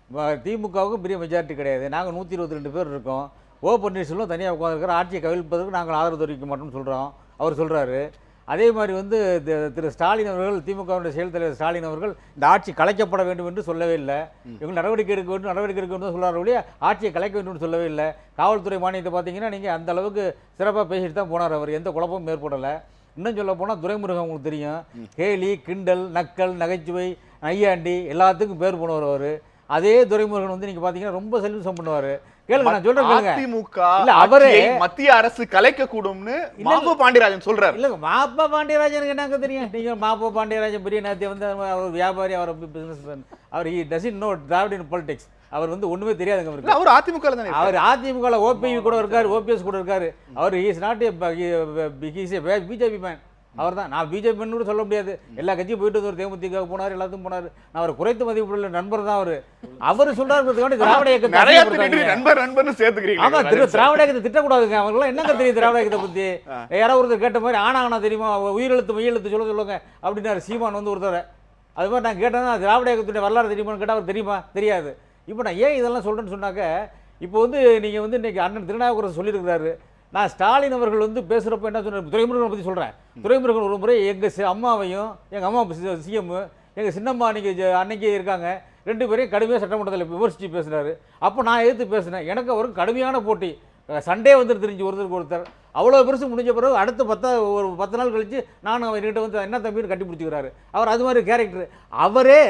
திமுகவுக்கு பெரிய மெஜாரிட்டி கிடையாது. நாங்க 122 பேர் இருக்கோம். ஓ பன்னீர்செல்வம் தனியாக உட்காந்துருக்கிற, ஆட்சியை கவிழ்ப்பதற்கு நாங்கள் ஆதரவு தெரிவிக்க மாட்டோம்னு சொல்கிறோம், அவர் சொல்கிறாரு. அதே மாதிரி வந்து திரு ஸ்டாலின் அவர்கள், திமுகவுடைய செயல் தலைவர் ஸ்டாலின் அவர்கள் இந்த ஆட்சி கலைக்கப்பட வேண்டும் என்று சொல்லவே இல்லை. இவங்க நடவடிக்கை எடுக்க வேண்டும் தான் சொல்கிறார் ஒழிய ஆட்சியை கலைக்க வேண்டும் சொல்லவே இல்லை. காவல்துறை மானியத்தை பார்த்தீங்கன்னா நீங்கள் அந்த அளவுக்கு சிறப்பாக பேசிட்டு தான் போனார் அவர், எந்த குழப்பமும் ஏற்படலை. இன்னும் சொல்ல போனால் துரைமுருகன் உங்களுக்கு தெரியும், கேலி, கிண்டல், நக்கல், நகைச்சுவை, நையாண்டி எல்லாத்துக்கும் பேர் போனவர் அவர். அதே துரைமுருகன் வந்து நீங்க பாத்தீங்கன்னா ரொம்ப செல்வம் பண்ணுவாரு. கேளுங்க, நான் சொல்றேன். அதிமுக இல்ல அவரே மத்திய அரசு கலைக்க கூடும்னு மாப்போ பாண்டியராஜன் சொல்றாரு. இல்ல மாப்போ பாண்டியராஜனுக்கு என்னங்க தெரியும்? நீங்க மாப்போ பாண்டியராஜன் பெரிய நேரத்தை வந்து அவர் வியாபாரி, அவர் பிசினஸ் மேன், அவர் he doesn't know Dravidian politics. அவர் வந்து ஒண்ணுமே தெரியாதுங்க அவருக்கு. அவர் அதிமுக தானே, அவர் அதிமுக ஓபிவி கூட இருக்காரு, ஓபிஎஸ் கூட இருக்காரு. அவர் he is not BJP man. அவர் தான். நான் பிஜேபி கூட சொல்ல முடியாது, எல்லா கட்சியும் போயிட்டு ஒரு தேமுதிக போனார், எல்லாத்துக்கும் போனார். நான் அவர் குறைத்து மதிப்புள்ள நண்பர் தான் அவர். அவர் சொல்றாரு திராவிட இயக்கத்தை திராவிட இயக்கத்தை திட்டக்கூடாதுங்க. அவங்களாம் என்னங்க தெரியும் திராவிட இயக்கத்தை பத்தி? யாராவது ஒருத்தர் கேட்ட மாதிரி ஆனா தெரியுமா, உயிரெழுத்து மெய்யெழுத்து சொல்லுங்க அப்படின்னாரு சீமான் வந்து ஒருத்தர். அது மாதிரி நான் கேட்டேன்னா திராவிட இயக்கத்துடைய வரலாறு தெரியுமான்னு கேட்டால் அவர் தெரியுமா? தெரியாது. இப்போ நான் ஏன் இதெல்லாம் சொல்றேன்னு சொன்னாக்க, இப்போ வந்து நீங்க வந்து இன்னைக்கு அண்ணன் திருநாவுக்கரசு சொல்லியிருக்கிறாரு. நான் ஸ்டாலின் அவர்கள் வந்து பேசுகிறப்ப என்ன சொன்னார், துரைமுருகனை பற்றி சொல்கிறேன். துரைமுருகன் ஒரு முறை எங்கள் அம்மாவையும், எங்கள் அம்மா சிஎம், எங்கள் சின்னம்மா அன்னைக்கு இருக்காங்க, 2 பேரையும் கடுமையாக சட்டமன்றத்தில் விமர்சித்து பேசுகிறாரு. அப்போ நான் எதிர்த்து பேசினேன். எனக்கு அவருக்கு கடுமையான போட்டி, சண்டே வந்துட்டு தெரிஞ்சு ஒருத்தர். அவ்வளோ பெருசு முடிஞ்ச பிறகு அடுத்த ஒரு 10 நாள் கழித்து நானும் அவர்கிட்ட வந்து என்ன தம்பின்னு கட்டி பிடிச்சிக்கிறாரு. அவர் அது மாதிரி கேரக்டர். அவரே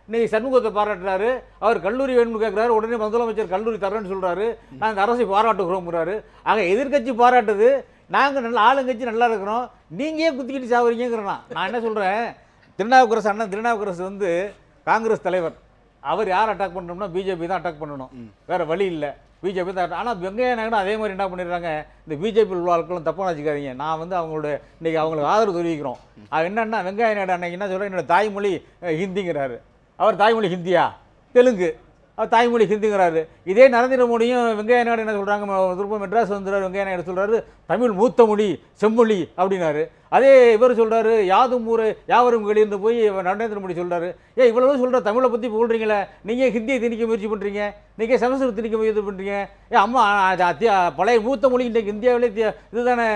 இன்னைக்கு சண்முகத்தை பாராட்டுறாரு, அவர் கல்லூரி வேணும்னு கேட்குறாரு, உடனே முதலமைச்சர் கல்லூரி தரேன்னு சொல்கிறாரு, நாங்கள் இந்த அரசை பாராட்டுகிறோம்ங்கிறாரு. ஆக எதிர்கட்சி பாராட்டுது, நாங்கள் நல்ல ஆளுங்கட்சி நல்லா இருக்கிறோம், நீங்கள் ஏன் குத்திக்கிட்டு சாவறீங்கிறனா? நான் என்ன சொல்கிறேன், திருநாவுக்கரசு அண்ணன் திருநாவுக்கரசு வந்து காங்கிரஸ் தலைவர். அவர் யார் அட்டாக் பண்ணணும்னா பிஜேபி தான் அட்டாக் பண்ணணும், வேறு வழி இல்லை. பிஜேபி தான். ஆனால் வெங்கையா நாயுடு அதே மாதிரி என்ன பண்ணிடுறாங்க, இந்த பிஜேபி உள்ள ஆட்களும் தப்பாக வச்சுக்காதீங்க. நான் வந்து அவங்களுடைய இன்றைக்கி அவங்களுக்கு ஆதரவு தெரிவிக்கிறோம். அது என்னென்னா வெங்கையா நாயுடு அன்னைக்கு என்ன சொல்கிறேன், என்னோட தாய்மொழி ஹிந்திங்கிறாரு. அவர் தாய்மொழி ஹிந்தியா? தெலுங்கு. அவர் தாய்மொழி ஹிந்திங்கிறாரு. இதே நரேந்திர மோடியும் வெங்கையா நாயுடு என்ன சொல்கிறாங்க, திரும்ப மெட்ராஸ் வந்துடுறாரு, வெங்கையா நாயுடு சொல்கிறாரு தமிழ் மூத்த மொழி, செம்மொழி அப்படின்னாரு. அதே இவர் சொல்கிறாரு யாதும் ஊரே யாவரும் வெளியிருந்து போய் நரேந்திர மோடி சொல்கிறாரு, இவ்வளவு சொல்கிற தமிழை பற்றி சொல்கிறீங்களே, நீங்கள் ஹிந்தியை திணிக்க முயற்சி பண்ணுறீங்க, நீங்கள் சமஸ்கிருதம் திணிக்க முயற்சி பண்ணுறீங்க. அம்மா பழைய மூத்த மொழி இன்றைக்கு இந்தியாவிலே இதுதானே,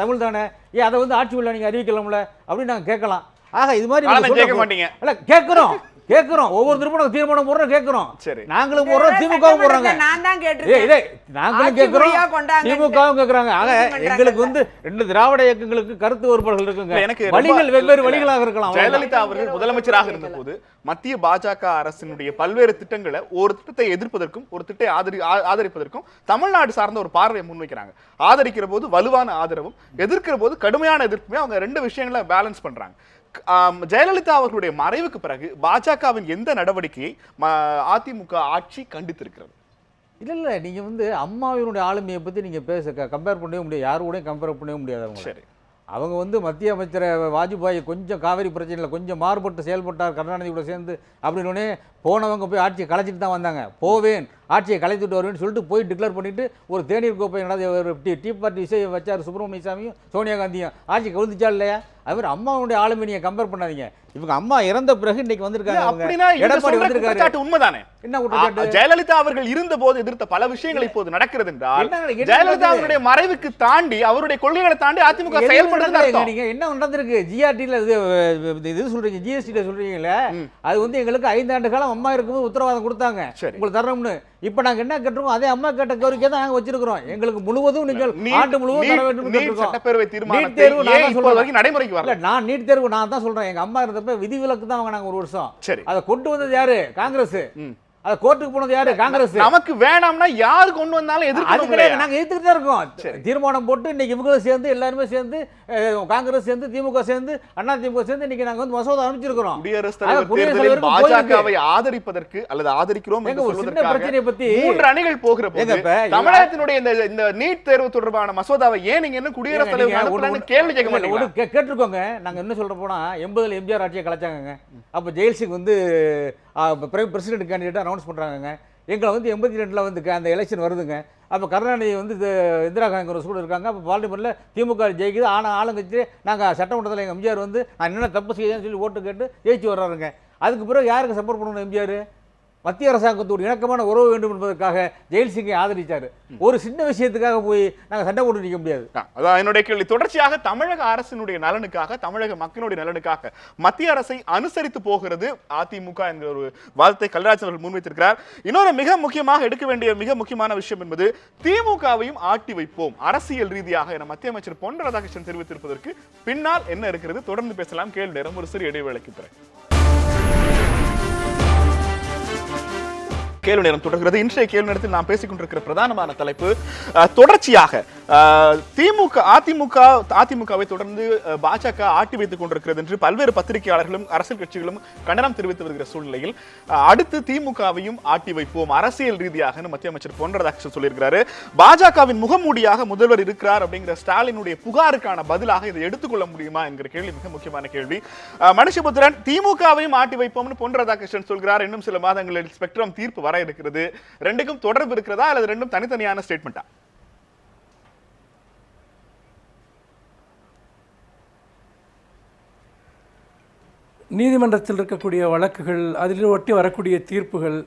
தமிழ் தானே, அதை வந்து ஆட்சி உள்ள நீங்கள் அறிவிக்கலாம்ல அப்படின்னு நாங்கள் கேட்கலாம். ஆக இது மாதிரி கேட்க மாட்டீங்க. இல்லை கேட்குறோம், கேட்கிறோம். ஒவ்வொருத்தரும் நாங்க தீர்மானம் போடுறோம், கேட்கிறோம். சரி. நாங்களும் போடுறோம், திமுகவும் போடுறாங்க. நான் தான் ஏய், இதே கேட்டிருக்கேன். நாங்களும் ஆட்சி கேட்கிறோம், முறையா கொண்டாங்கன்னு திமுகவும் கேட்கறாங்க. ஆக நீதிமன்றங்கள் எங்களுக்கு வந்து 2 திராவிட இயக்கங்களுக்கு கருத்து வேறுபாடுகள் இருக்குங்க. எனக்கு ரொம்ப- வழிகள் வெவ்வேறு வழிகளாக இருக்கலாம். ஜெயலலிதா அவர்கள் முதலமைச்சராக இருந்தபோது மத்திய பாஜக அரசினுடைய பல்வேறு திட்டங்களை ஒரு திட்டத்தை எதிர்ப்பதற்கும் ஒரு திட்டத்தை ஆதரிப்பதற்கும் தமிழ்நாடு சார்ந்த ஒரு பார்வையை முன்வைக்கிறாங்க. ஆதரிக்கிற போது வலுவான ஆதரவும், எதிர்க்கிற போது கடுமையான எதிர்ப்புமே அவங்க 2 விஷயங்களை பேலன்ஸ் பண்றாங்க. ஜெயலலிதா அவர்களுடைய மறைவுக்கு பிறகு பாஜகவின் எந்த நடவடிக்கையை அதிமுக ஆட்சி கண்டித்திருக்கிறது? இல்ல நீங்க வந்து அம்மாவினுடைய ஆளுமையை பத்தி நீங்க கம்பேர் பண்ணவே முடியாது. யாரு கூடயும் கம்பேர் பண்ணவே முடியாது. அவங்க சரி. அவங்க வந்து மத்திய அமைச்சர் வாஜ்பாய் கொஞ்சம் காவிரி பிரச்சனையில் கொஞ்சம் மாறுபட்டு செயல்பட்டார் கருணாநிதி கூட சேர்ந்து அப்படின்னு போனவங்க போய் ஆட்சியை கலைச்சிட்டு தான் வந்தாங்க. போவேன், ஆட்சியை கலைத்துட்டு வருவேன்னு சொல்லிட்டு போய் டிக்ளேர் பண்ணிட்டு ஒரு தேநீர் கோப்பை ஒரு டீ பார்ட்டி விஷய வச்சார் சுப்பிரமணிய சாமியும் சோனியா காந்தியும். ஆட்சி கவுந்துச்சா இல்லையா? அது மாதிரி அம்மாவுடைய ஆளுமை நீங்க கம்பேர் பண்ணாதீங்க. இவங்க அம்மா இறந்த பிறகு இன்னைக்கு வந்திருக்காங்க. எடப்பாடி வந்திருக்காரு. உண்மைதானே? என்ன குற்றச்சாட்டு? ஜெயலலிதா அவர்கள் இருந்த போது எதிர்த்த பல விஷயங்கள் இப்போது நடக்கிறது என்றால் ஜெயலலிதா அவருடைய மறைவுக்கு தாண்டி அவருடைய கொள்கைகளை தாண்டி அதிமுக செயல்படுறது நீங்க என்ன நடந்திருக்கு? ஜிஆர்டில இது சொல்றீங்க, ஜிஎஸ்டி சொல்றீங்கல்ல, அது வந்து எங்களுக்கு 5 ஆண்டு காலம் அம்மா இருக்கும்போது உத்தரவாதம் கொடுத்தாங்க உங்களுக்கு தரணும்னு. இப்ப நாங்க என்ன கேட்டிருக்கோம்? அதே அம்மா கேட்ட கோரிக்கை தான் நாங்க வச்சிருக்கிறோம். எங்களுக்கு முழுவதும் நீங்கள் ஆண்டு முழுவதும் தர வேண்டும் கேட்டிருக்கோம். சட்டப்பேரவை தீர்மானத்தை ஏன் இப்போது வரைக்கும் நடைமுறைக்கு வரல? நான் நீட் தேர்வு நான் தான் சொல்றேன். எங்க அம்மா இருந்தப்ப விதிவிலக்கு தான் வாங்கினாங்க 1 வருஷம். சரி. அதை கொண்டு வந்தது யாரு? காங்கிரஸ். அது கோர்ட்டுக்கு போனது யாரு? காங்கிரஸ். நமக்கு வேணாம்னா யாரு கொண்டு வந்தாலும் எதிர்க்கணும். நாங்க எதிர்த்துட்டு தான் இருக்கோம். தீர்மானம் போட்டு இன்னைக்கு இவங்களும் சேர்ந்து எல்லாருமே சேர்ந்து காங்கிரஸ் சேர்ந்து திமுக சேர்ந்து அண்ணா திமுக சேர்ந்து இன்னைக்கு நாங்க வந்து மசோதா அனுப்பிச்சிருக்கிறோம். குடியரசுத் தலைவர் தேர்தலில் பாஜகவை ஆதரிப்பதற்கு அல்லது ஆதரிக்கிறோம் என்று சொல்வதற்காக பிரச்சனையை பத்தி 3 அணிகள் போகிற போது தமிழகத்தினுடைய இந்த நீட் தேர்வு தொடர்பான மசோதாவை ஏன் நீங்க என்ன குடியரசுத் தலைவர் அனுப்பலன்னு கேள்வி கேட்க மாட்டீங்களா? கேட்டிருக்கோங்க. நாங்க என்ன சொல்ற போனா 80ல எம்ஜிஆர் ஆட்சியை கலைச்சாங்க. அப்ப ஜெயில்சிங் வந்து பிரசிடென்ட் கேண்டிடேட் அனௌன்ஸ் பண்றாங்க. எங்களை வந்து 82ல் வந்து அந்த எலெக்ஷன் வருதுங்க. அப்போ கருணாநிதி வந்து இந்திரா காங்கிரஸ் கூட இருக்காங்க. அப்போ பார்லிமெண்ட்டில் திமுக ஜெயிக்குது. ஆனால் ஆளுங்கட்சி நாங்கள் சட்டமன்றத்தில் எங்கள் எம்ஜிஆர் வந்து நான் என்னென்ன தப்பு செய்யணும்னு சொல்லி ஓட்டு கேட்டு ஜெயிச்சு வர்றாருங்க. அதுக்கு பிறகு யாருக்கு சப்போர்ட் பண்ணணும்? எம்ஜிஆர் மத்திய அரசாங்கத்தோடு இணக்கமான உறவு வேண்டும் என்பதற்காக ஜெயில்சிங்கை ஆதரிச்சார். ஒரு சின்ன விஷயத்துக்காக போய் நாங்கள் சண்டை போட்டு நிற்க முடியாது. அதான் என்னுடைய கேள்வி. தொடர்ச்சியாக தமிழக அரசினுடைய நலனுக்காக, தமிழக மக்களுடைய நலனுக்காக மத்திய அரசை அனுசரித்து போகிறது அதிமுக என்கிற ஒரு வாதத்தை கல்ராஜ் அவர்கள் முன்வைத்திருக்கிறார். இன்னொரு மிக முக்கியமாக எடுக்க வேண்டிய மிக முக்கியமான விஷயம் என்பது திமுகவையும் ஆட்டி வைப்போம் அரசியல் ரீதியாக என மத்திய அமைச்சர் பொன் ராதாகிருஷ்ணன் தெரிவித்திருப்பதற்கு பின்னால் என்ன இருக்கிறது? தொடர்ந்து பேசலாம். கேள்வி நேரம் ஒரு சிறு இடைவேளைக்கு பிறகு. கேள்வி நேரம் தொடர்கிறது. இன்றைய கேள்வி நேரத்தில் நாம் பேசிக் கொண்டிருக்கிற பிரதானமான தலைப்பு தொடர்ச்சியாக அதிமுகவை தொடர்ந்து பாஜக ஆட்டி வைத்துக் கொண்டிருக்கிறது என்று பல்வேறு பத்திரிகையாளர்களும் அரசியல் கட்சிகளும் கண்டனம் தெரிவித்து வருகிற சூழ்நிலையில் அடுத்து திமுகவையும் ஆட்டி வைப்போம் அரசியல் ரீதியாக மத்திய அமைச்சர் பொன் ராதாகிருஷ்ணன் சொல்லியிருக்கிறாரு. பாஜகவின் முகமூடியாக முதல்வர் இருக்கிறார் அப்படிங்கிற ஸ்டாலினுடைய புகாருக்கான பதிலாக இதை எடுத்துக்கொள்ள முடியுமா என்கிற கேள்வி மிக முக்கியமான கேள்வி. மனுஷபுத்திரன், திமுகவையும் ஆட்டி வைப்போம்னு பொன் ராதாகிருஷ்ணன் சொல்கிறார். இன்னும் சில மாதங்களில் ஸ்பெக்ட்ரம் தீர்ப்பு வர இருக்கிறது. ரெண்டுக்கும் தொடர்பு இருக்கிறதா அல்லது ரெண்டும் தனித்தனியான ஸ்டேட்மெண்டா? நீதிமன்றத்தில் இருக்கக்கூடிய வழக்குகள், அதில் ஒட்டி வரக்கூடிய தீர்ப்புகள்,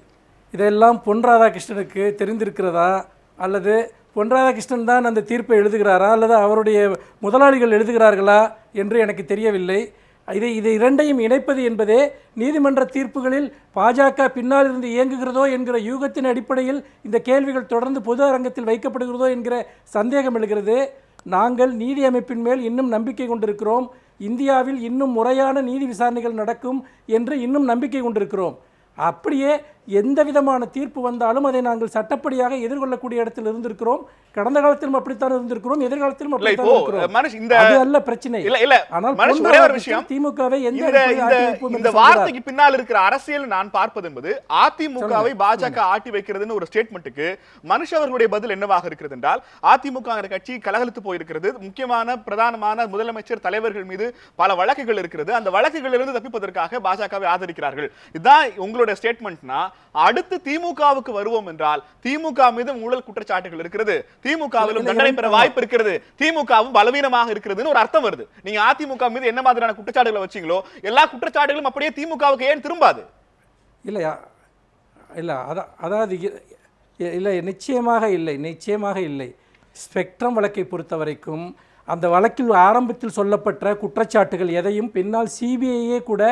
இதெல்லாம் பொன் ராதாகிருஷ்ணனுக்கு தெரிந்திருக்கிறதா அல்லது பொன் ராதாகிருஷ்ணன் தான் அந்த தீர்ப்பை எழுதுகிறாரா அல்லது அவருடைய முதலாளிகள் எழுதுகிறார்களா என்று எனக்கு தெரியவில்லை. இதை இரண்டையும் இணைப்பது என்பதே நீதிமன்ற தீர்ப்புகளில் பாஜக பின்னால் இருந்து இயங்குகிறதோ என்கிற யூகத்தின் அடிப்படையில் இந்த கேள்விகள் தொடர்ந்து பொது அரங்கத்தில் வைக்கப்படுகிறதோ என்கிற சந்தேகம் எழுகிறது. நாங்கள் நீதி அமைப்பின் மேல் இன்னும் நம்பிக்கை கொண்டிருக்கிறோம். இந்தியாவில் இன்னும் முறையான நீதி விசாரணைகள் நடக்கும் என்று இன்னும் நம்பிக்கை கொண்டிருக்கிறோம். அப்படியே எந்த விதமான தீர்ப்பு வந்தாலும் அதை நாங்கள் சட்டப்படியாக எதிர்கொள்ளக்கூடிய இடத்தில் இருந்திருக்கிறோம். கடந்த காலத்திலும் அப்படித்தான் இருந்திருக்கிறோம், எதிர்காலத்திலும் அப்படித்தான் இருக்கிறோம். அது அல்ல பிரச்சனை. ஆனால் திமுகவை இந்த வார்த்தைக்கு பின்னால் இருக்கிற அரசியல் நான் பார்ப்பது என்பது அதிமுகவை பாஜக ஆட்டி வைக்கிறதுன்னு ஒரு ஸ்டேட்மெண்ட்டுக்கு மனுஷ் அவர்களுடைய பதில் என்னவாக இருக்கிறது என்றால், அதிமுக கட்சி கலகலத்து போயிருக்கிறது. முக்கியமான பிரதானமான முதலமைச்சர் தலைவர்கள் மீது பல வழக்குகள் இருக்கிறது. அந்த வழக்குகளிலிருந்து தப்பிப்பதற்காக பாஜகவை ஆதரிக்கிறார்கள். இதுதான் உங்களுடைய ஸ்டேட்மெண்ட்னா, அடுத்து திமுகவுக்கு வருவோம் என்றால் திமுக மீது ஊழல் குற்றச்சாட்டுகள் இருக்கிறது, திமுகவிலும் தண்டனை பெற வாய்ப்பு இருக்கிறது, திமுகவும் பலவீனமாக இருக்கிறதுன்னு ஒரு அர்த்தம் வருது. நீங்க அதிமுக மீது என்ன மாதிரியான குற்றச்சாட்டுகளை வச்சீங்களோ எல்லா குற்றச்சாட்டுகளும் அப்படியே திமுகவுக்கு ஏன் திரும்பாது? இல்லையா? இல்லை, அதாவது இல்லை, நிச்சயமாக இல்லை. ஸ்பெக்ட்ரம் வழக்கை பொறுத்த வரைக்கும் அந்த வழக்கில் ஆரம்பத்தில் சொல்லப்பட்ட குற்றச்சாட்டுகள் எதையும் பின்னால் சிபிஐயே கூட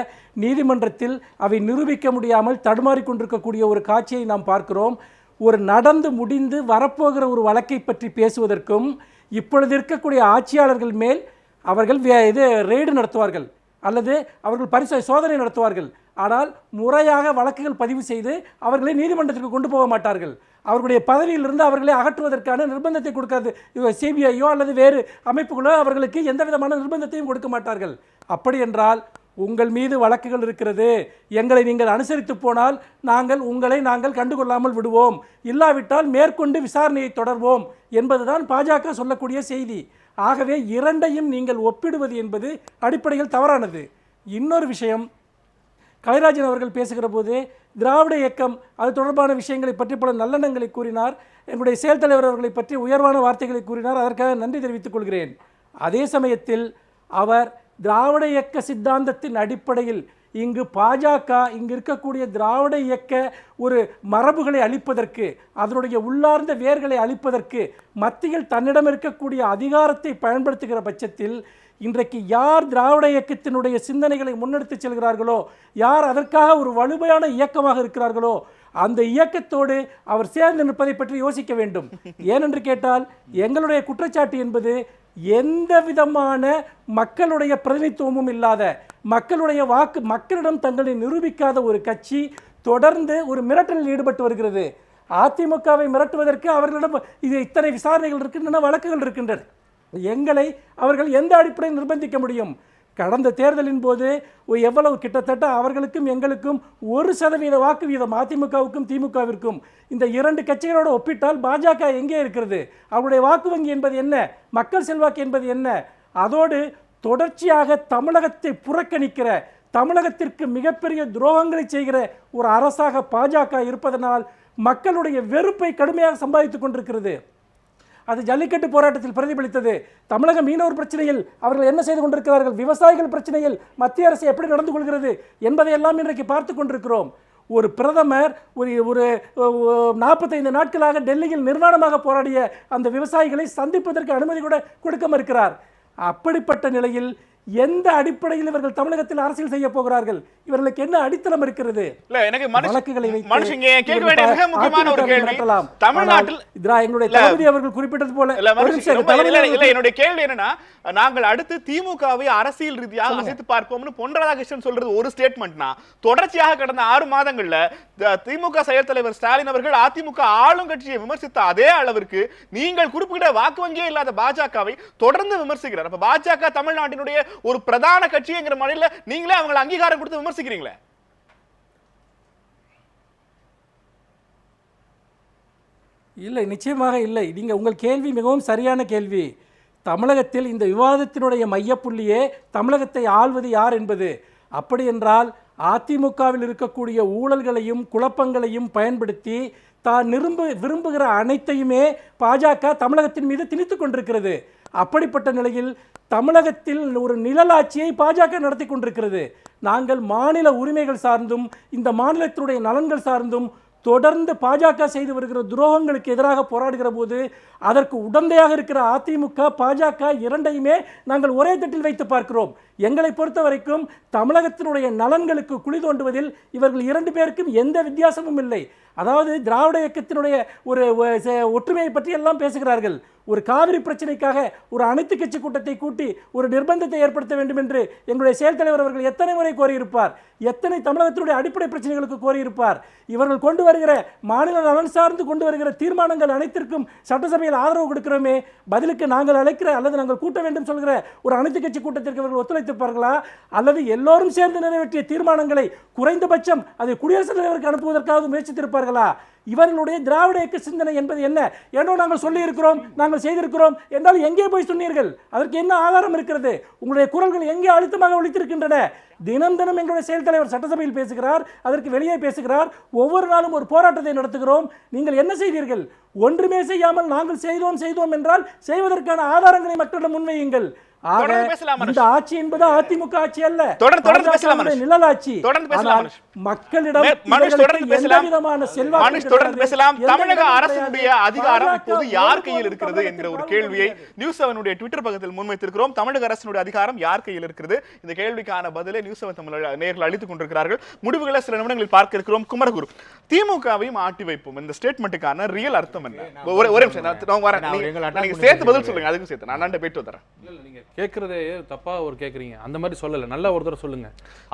நீதிமன்றத்தில் அவை நிரூபிக்க முடியாமல் தடுமாறி கொண்டிருக்கக்கூடிய ஒரு காட்சியை நாம் பார்க்கிறோம். ஒரு நடந்து முடிந்து வரப்போகிற ஒரு வழக்கை பற்றி பேசுவதற்கும் இப்பொழுது இருக்கக்கூடிய ஆட்சியாளர்கள் மேல் அவர்கள் ரெய்டு நடத்துவார்கள் அல்லது அவர்கள் சோதனை நடத்துவார்கள். ஆனால் முறையாக வழக்குகள் பதிவு செய்து அவர்களை நீதிமன்றத்திற்கு கொண்டு போக மாட்டார்கள். அவர்களுடைய பதவியிலிருந்து அவர்களை அகற்றுவதற்கான நிர்பந்தத்தை கொடுக்காது சிபிஐயோ அல்லது வேறு அமைப்புகளோ அவர்களுக்கு எந்த விதமான நிர்பந்தத்தையும் கொடுக்க மாட்டார்கள். அப்படி என்றால் உங்கள் மீது வழக்குகள் இருக்கிறது, எங்களை நீங்கள் அனுசரித்து போனால் உங்களை நாங்கள் கண்டுகொள்ளாமல் விடுவோம், இல்லாவிட்டால் மேற்கொண்டு விசாரணையை தொடர்வோம் என்பதுதான் பாஜக சொல்லக்கூடிய செய்தி. ஆகவே இரண்டையும் நீங்கள் ஒப்பிடுவது என்பது அடிப்படையில் தவறானது. இன்னொரு விஷயம், கலைராஜன் அவர்கள் பேசுகிற போது திராவிட இயக்கம் அது தொடர்பான விஷயங்களை பற்றி பல நல்லெண்ணங்களை கூறினார். எங்களுடைய செயல் தலைவர் அவர்களை பற்றி உயர்வான வார்த்தைகளை கூறினார். அதற்காக நன்றி தெரிவித்துக் கொள்கிறேன். அதே சமயத்தில் அவர் திராவிட இயக்க சித்தாந்தத்தின் அடிப்படையில் இங்கு பாஜக இங்கு இருக்கக்கூடிய திராவிட இயக்க ஒரு மரபுகளை அழிப்பதற்கு, அதனுடைய உள்ளார்ந்த வேர்களை அழிப்பதற்கு மத்தியில் தன்னிடம் இருக்கக்கூடிய அதிகாரத்தை பயன்படுத்துகிற பட்சத்தில் இன்றைக்கு யார் திராவிட இயக்கத்தினுடைய சிந்தனைகளை முன்னெடுத்து செல்கிறார்களோ, யார் அதற்காக ஒரு வலுமையான இயக்கமாக இருக்கிறார்களோ, அந்த இயக்கத்தோடு அவர் சேர்ந்து நிற்பதை பற்றி யோசிக்க வேண்டும். ஏனென்று கேட்டால் எங்களுடைய குற்றச்சாட்டு என்பது எந்த விதமான மக்களுடைய பிரதிநிதித்துவமும் இல்லாத, மக்களிடம் தங்களை நிரூபிக்காத ஒரு கட்சி தொடர்ந்து ஒரு மிரட்டலில் ஈடுபட்டு வருகிறது. அதிமுகவை மிரட்டுவதற்கு அவர்களிடம் இத்தனை விசாரணைகள் இருக்கின்றன, வழக்குகள் இருக்கின்றன. எங்களை அவர்கள் எந்த அடிப்படையில் நிர்பந்திக்க முடியும்? கடந்த தேர்தலின் போது எவ்வளவு கிட்டத்தட்ட அவர்களுக்கும் எங்களுக்கும் 1% வாக்கு வீதம், அதிமுகவுக்கும் திமுகவிற்கும், இந்த இரண்டு கட்சிகளோடு ஒப்பிட்டால் பாஜக எங்கே இருக்கிறது? அவருடைய வாக்கு வங்கி என்பது என்ன? மக்கள் செல்வாக்கு என்பது என்ன? அதோடு தொடர்ச்சியாக தமிழகத்தை புறக்கணிக்கிற, தமிழகத்திற்கு மிகப்பெரிய துரோகங்களை செய்கிற ஒரு அரசாக பாஜக இருப்பதனால் மக்களுடைய வெறுப்பை கடுமையாக சம்பாதித்துக் கொண்டிருக்கிறது. அது ஜல்லிக்கட்டு போராட்டத்தில் பிரதிபலித்தது. தமிழக மீனவர் பிரச்சனையில் அவர்கள் என்ன செய்து கொண்டிருக்கிறார்கள், விவசாயிகள் பிரச்சனையில் மத்திய அரசு எப்படி நடந்து கொள்கிறது என்பதையெல்லாம் இன்றைக்கு பார்த்து கொண்டிருக்கிறோம். ஒரு பிரதமர் ஒரு 45 நாட்களாக டெல்லியில் நிர்வாணமாக போராடிய அந்த விவசாயிகளை சந்திப்பதற்கு அனுமதி கூட கொடுக்க மறுக்கிறார். அப்படிப்பட்ட நிலையில் எந்த அடிப்படையில் இவர்கள் தமிழகத்தில் அரசியல் செய்ய போகிறார்கள்? இவர்களுக்கு என்ன அடித்தளம் இருக்கிறது? இல்ல, எனக்கு வழக்குகளை கேட்க வேண்டிய மிக முக்கியமான ஒரு கேள்வி, தமிழ்நாட்டில் எங்களுடைய தளபதி அவர்கள் குறிப்பிட்டது போல என்னுடைய கேள்வி என்னன்னா, நாங்கள் அடுத்து திமுகவை அரசியல் ரீதியாக அசைத்து பார்ப்போம்னு பொன் ராதாகிருஷ்ணன் சொல்றது ஒரு ஸ்டேட்மெண்ட்னா, தொடர்ச்சியாக கடந்த 6 மாதங்கள்ல திமுக செயல் தலைவர் ஸ்டாலின் அவர்கள் அதிமுக ஆளும் கட்சியை விமர்சித்த அதே அளவிற்கு நீங்கள் குறிப்பிட்ட வாக்கு வங்கியே இல்லாத பாஜகவை தொடர்ந்து விமர்சிக்கிறார். அப்ப பாஜக தமிழ்நாட்டினுடைய ஒரு பிரதான கட்சிங்கிற முறையில நீங்களே அவங்களை அங்கீகாரம் கொடுத்து விமர்சிக்கிறீங்களே? இல்லை, நிச்சயமாக இல்லை. நீங்க உங்கள் கேள்வி மிகவும் சரியான கேள்வி. தமிழகத்தில் இந்த விவாதத்தினுடைய மையப்புள்ளியே தமிழகத்தை ஆள்வது யார் என்பது. அப்படி என்றால் அதிமுகவில் இருக்கக்கூடிய ஊழல்களையும் குழப்பங்களையும் பயன்படுத்தி தான் விரும்புகிற அனைத்தையுமே பாஜக தமிழகத்தின் மீது திணித்துக் கொண்டிருக்கிறது. அப்படிப்பட்ட நிலையில் தமிழகத்தில் ஒரு நிழலாட்சியை பாஜக நடத்தி கொண்டிருக்கிறது. நாங்கள் மாநில உரிமைகள் சார்ந்தும் இந்த மாநிலத்தினுடைய நலன்கள் சார்ந்தும் தொடர்ந்து பாஜக செய்து வருகிற துரோகங்களுக்கு எதிராக போராடுகிற போது அதற்கு உடந்தையாக இருக்கிற அதிமுக பாஜக இரண்டையுமே நாங்கள் ஒரே தட்டில் வைத்து பார்க்கிறோம். எங்களை பொறுத்த வரைக்கும் தமிழகத்தினுடைய நலன்களுக்கு குழி தோண்டுவதில் இவர்கள் 2 பேருக்கும் எந்த வித்தியாசமும் இல்லை. அதாவது திராவிட இயக்கத்தினுடைய ஒரு ஒற்றுமையை பற்றி எல்லாம் பேசுகிறார்கள். ஒரு காவிரி பிரச்சனைக்காக ஒரு அனைத்து கட்சி கூட்டத்தை கூட்டி ஒரு நிர்பந்தத்தை ஏற்படுத்த வேண்டும் என்று எங்களுடைய செயல் தலைவர் அவர்கள் எத்தனை முறை கோரியிருப்பார், எத்தனை தமிழகத்தினுடைய அடிப்படை பிரச்சனைகளுக்கு கோரியிருப்பார். இவர்கள் கொண்டு வருகிற மாநில நலன் சார்ந்து கொண்டு வருகிற தீர்மானங்கள் அனைத்திற்கும் சட்டசபையில் ஆதரவு கொடுக்கிறோமே, பதிலுக்கு நாங்கள் அழைக்கிற அல்லது நாங்கள் கூட்ட வேண்டும் சொல்கிற ஒரு அனைத்து கட்சி கூட்டத்திற்கு அவர்கள் ஒத்துழைத்திருப்பார்களா? அல்லது எல்லோரும் சேர்ந்து நிறைவேற்றிய தீர்மானங்களை குறைந்தபட்சம் அதை குடியரசுத் தலைவருக்கு அனுப்புவதற்காக முயற்சித்திருப்பார்களா? இவர்களுடைய திராவிட இயக்க சிந்தனை என்பது என்ன? ஏனோ நாங்கள் சொல்லி இருக்கிறோம், நாங்கள் செய்திருக்கிறோம் என்றால் எங்கே போய் சொன்னீர்கள்? அதற்கு என்ன ஆதாரம் இருக்கிறது? உங்களுடைய குரல்கள் எங்கே அழுத்தமாக ஒலித்திருக்கின்றன? தினம் தினம் எங்களுடைய செயல் தலைவர் சட்டசபையில் பேசுகிறார், அதற்கு வெளியே பேசுகிறார். ஒவ்வொரு நாளும் ஒரு போராட்டத்தை நடத்துகிறோம். நீங்கள் என்ன செய்தீர்கள்? ஒன்றுமே செய்யாமல் நாங்கள் செய்தோம் என்றால் செய்வதற்கான ஆதாரங்களை மக்களிடம் முன்வையுங்கள். ஆக தொடர்ந்து பேசலாம் மனுஷ். இந்த ஆட்சி என்பது அதிமுக ஆட்சி அல்ல, தொடர்ந்து பேசலாம் பாஜகவுடைய மனுஷ். நிழல் ஆட்சி. தொடர்ந்து பேசலாம் ஆனால் மனுஷ். மக்களிடம் மனுஷ் தொடர்ந்து எந்த பேசலாம். விதமான செல்வாக்கு மனுஷ் தொடர்ந்து கிடையாது. பேசலாம். எந்த தமிழக இடமும் அரசுடைய கிடையாது. அதிகாரம் பாஜக இப்போது யார் ஒருபோதும் கையில் இருக்கிறது என்கிற ஒரு தமிழகத்தில் கேள்வியை பாடுபடவில்லை. நியூஸ் செவனுடைய ட்விட்டர் பக்கத்தில் முன்வைத்திருக்கிறோம். தமிழக அரசினுடைய அதிகாரம் யார் கையில் இருக்கிறது? இந்த கேள்விக்கான பதிலை நியூஸ் செவன் தமிழ் நேயர்கள் அளித்துக் கொண்டிருக்கிறார்கள். முடிவுகளை சில நிமிடங்களில் பார்க்க இருக்கிறோம். குமரகுரு, திமுகவையும் ஆட்டி வைப்போம் இந்த ஸ்டேட்மெண்ட்டுக்கான ரியல் அர்த்தம் என்ன? ஒரே நிமிஷம் நான் வரேன். நீங்க சேர்த்து பதில் சொல்லுங்க. அதுக்கும் சேர்த்து நான் போயிட்டு வரேன். இல்ல நீங்க கேக்குறதே தப்பா ஒரு கேக்குறீங்க. அந்த மாதிரி சொல்லல. நல்ல ஒரு தடவை சொல்லுங்க.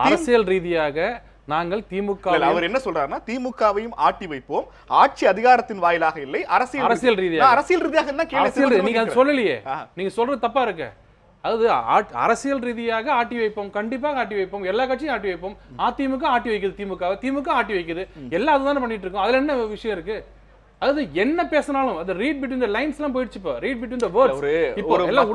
அரசியல் ரீதியாக நாங்கள் திமுக அவர் என்ன சொல்றாருன்னா, திமுகவையும் ஆட்டி வைப்போம், ஆட்சி அதிகாரத்தின் வாயிலாக இல்லை, அரசியல் ரீதியாக. அரசியல் ரீதியாக என்ன அரசியல் கேள்வி? நீங்க அது சொல்லலையே. நீங்க சொல்றது தப்பா இருக்கு. அதாவது அரசியல் ரீதியாக ஆட்டி வைப்போம், கண்டிப்பாக ஆட்டி வைப்போம், எல்லா கட்சியும் ஆட்டி வைப்போம். அதிமுக ஆட்டி வைக்குது, திமுக ஆட்டி வைக்குது, எல்லாம் அதுதானே பண்ணிட்டு இருக்கோம். அதுல என்ன விஷயம் இருக்கு? அது என்ன பேசினாலும் அது ரீட் பிட்வீன் தி லைன்ஸ் எல்லாம் போயிடுச்சு. இப்போ ரீட் பிட்வீன் தி வேர்ட்ஸ். இப்போ எல்லாம்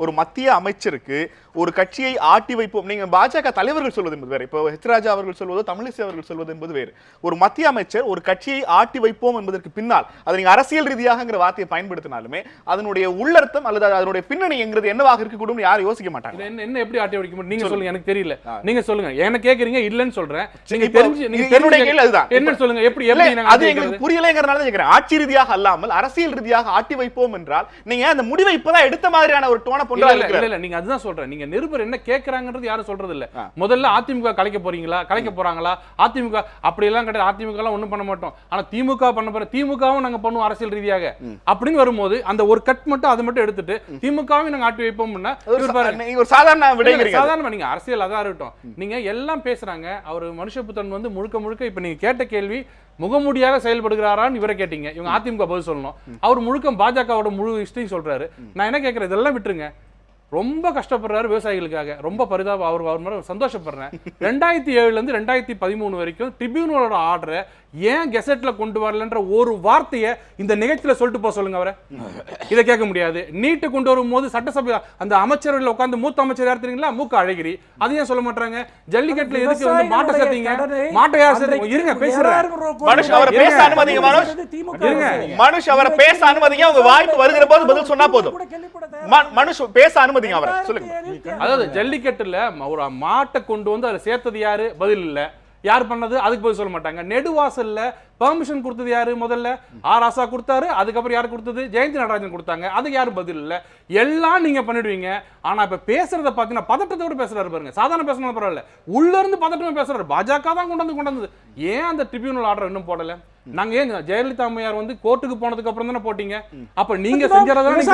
ஒரு மத்திய அமைச்சருக்கு ஒரு கட்சியை ஆட்டி வைப்போம். நீங்க பாஜக தலைவர்கள் சொல்வது என்பது வேறு. இப்போ ஹெச் ராஜா அவர்கள் சொல்வது, தமிழிசை அவர்கள் சொல்வது என்பது வேறு. ஒரு மத்திய அமைச்சர் ஒரு கட்சியை ஆட்டி வைப்போம் என்பதற்கு பின்னால் அது நீங்க அரசியல் ரீதியாகங்கிற வார்த்தையை பயன்படுத்தினாலுமே அதனுடைய உள்ளர்த்தம் அல்லது அதனுடைய பின்னணி என்கிறது என்னவாக இருக்கக்கூடும் யாரும் யோசிக்க மாட்டாங்க. என்ன எப்படி ஆட்டி வைக்க முடியும்? நீங்க சொல்லுங்க. எனக்கு தெரியல. நீங்க சொல்லுங்க. என்ன கேக்குறீங்க? இல்லன்னு சொல்றேன். நீங்க தெரிஞ்சு நீங்க என்னுடைய கேள்வி அதுதான். என்ன சொல்லுங்க. எப்படி அது எங்களுக்கு புரியலைங்கிறனால தான் கேக்குறேன். ஆட்சி ரீதியாக அல்லாமல் அரசியல் ரீதியாக ஆட்டி வைப்போம் என்றால் நீங்க அந்த முடிவை இப்பதான் எடுத்த மாதிரியான ஒரு டோனை பொண்டா இல்ல இல்ல நீங்க அதுதான் சொல்றேன். நீங்க நிருபர் என்ன கேக்குறாங்கன்றது யாரும் சொல்றது இல்ல. முதல்ல அதிமுக கலைக்க போறீங்களா, கலைக்க போறாங்களா? அதிமுக அப்படி எல்லாம் கிடையாது. அதிமுக எல்லாம் ஒண்ணும் பண்ண மாட்டோம். ஆனா திமுக பண்ண போற, திமுகவும் நாங்க பண்ணுவோம் அரசியல் ரீதியாக அப்படின்னு வரும்போது அந்த ஒரு கட் மட்டும் அதை மட்டும் எடுத்துட்டு திமுகவும் நாங்க ஆட்டி வைப்போம்னா ஒரு சாதாரண விடைங்கிறீங்க. சாதாரண நீங்க அரசியல் அதான் இருக்கட்டும். நீங்க எல்லாம் பேசுறாங்க. அவர் மனுஷபுத்தன் வந்து முழுக்க முழுக்க இப்ப நீங்க கேட்ட கேள்வி முகமூடியாக செயல்படுகிறாரான்னு இவரை கேட்டீங்க. இவங்க அதிமுக பதில் சொல்லணும். அவர் முழுக்க பாஜகவோட முழு ஹிஸ்டரியும் சொல்றாரு. நான் என்ன கேட்கறேன், இதெல்லாம் விட்டுருங்க. ரொம்ப கஷ்டப்படுறாரு விவசாயிகளுக்காக. ரொம்ப பரிதாபம். அவர் மாதிரி சந்தோஷப்படுறேன். 2007 இருந்து 2013 வரைக்கும் ட்ரிபியூனலோட ஆர்டரை ஏன் கெசட்ல கொண்டு வரலன்ற ஒரு வார்த்தையை இந்த நிகழ்ச்சியில சொல்லிட்டு போக சொல்லுங்க. அவரை இதை கேட்க முடியாது. நீட்டு கொண்டு வரும்போது சட்டசபை அந்த அமைச்சர்கள் உட்கார்ந்து மூத்த அமைச்சர் யார் தெரியுங்களா? மூக்க அழகிரி. அதையும் சொல்ல மாட்டாங்க. ஜல்லிக்கட்டுல எதுக்கு வந்து மாட்டை சேர்த்தீங்க? மாட்டை யார் சேர்த்தீங்க? இருங்க பேசுறேன். மனுஷ் அவரை பேச அனுமதிங்க. மனுஷ் அவரை பேச அனுமதிங்க. அவங்க வாய்ப்பு வருகிற போது பதில் சொன்னா போதும். மனுஷ் பேச அனுமதிங்க அவரை. சொல்லுங்க. அதாவது ஜல்லிக்கட்டுல ஒரு மாட்டை கொண்டு வந்து அதை சேர்த்தது யாரு? பதில் இல்ல. யார் பண்ணது? அதுக்கு பதில் சொல்ல மாட்டாங்க. நெடுவாசல்ல பெர்மிஷன் கொடுத்தது யாரு? முதல்ல ஆர் ஆசா கொடுத்தாரு. அதுக்கப்புறம் யாரு கொடுத்தது? ஜெயந்தி நடராஜன் கொடுத்தாங்க. அதுக்கு யாரும் பதில் இல்ல. எல்லாம் நீங்க பண்ணிடுவீங்க. ஆனா இப்ப பேசுறத பாத்தீங்கன்னா பதட்டத்தோட பேசுறாரு பாருங்க. சாதாரண பேசணும் பரவாயில்ல. உள்ள இருந்து பதட்டமா பேசுறாரு. பாஜக தான் கொண்டு வந்தது. ஏன் அந்த ட்ரிபியூனல் ஆர்டர் இன்னும் போடல? நாங்க ஏன் ஜெயலலிதா அம்மையார் வந்து கோர்ட்டுக்கு போனதுக்கு அப்புறம் தானே போட்டீங்க? அப்ப நீங்க செஞ்சறதா நீங்க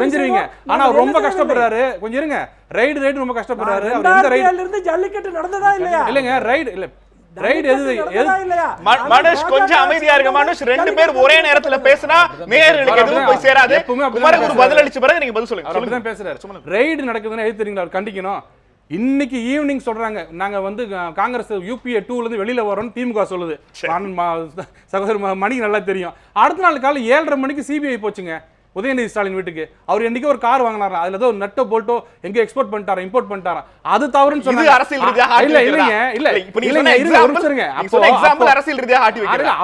செஞ்சிருவீங்க. ஆனா ரொம்ப கஷ்டப்படுறாரு. கொஞ்சம் இருங்க. ரைடு ரொம்ப கஷ்டப்படுறாரு. அவர் எந்த ரைடுல இருந்து ஜல்லிக்கட்டு நடந்ததா இல்லையா? இல்லங்க ரைடு இல்ல. மனுஷ் கொஞ்சம் அமைதியா இருக்க. மனுஷ் ரெண்டு பேர் ஒரே நேரத்துல பேசினா நேயர்களுக்கு எதுவும் போய் சேராது. குமரகுரு பதில் அளிச்ச பிறகு நீங்க பதில் சொல்லுங்க. சொல்லுங்க. பேசுறாரு. ரைடு நடக்குதுன்னு எது தெரியுங்களா? அவர் கண்டிக்கணும். இன்னைக்கு ஈவினிங் சொல்றாங்க நாங்க வந்து காங்கிரஸ் UPA 2ல இருந்து வெளியில வரோம்னு திமுக சொல்லுது. சகோதரர் மணிக்கு நல்லா தெரியும். அடுத்த நாள் காலை 7:30 மணிக்கு CBI போச்சுங்க உதயநிதி ஸ்டாலின் வீட்டுக்கு. அவர் என்னைக்கு ஒரு கார் வாங்கினாரா, அதுல ஏதோ நட்டோ போல்ட்டோ எங்க எக்ஸ்போர்ட் பண்ணிட்டாரா, இம்போர்ட் பண்ணிட்டாரா, அது தவறுன்னு சொன்னாங்க.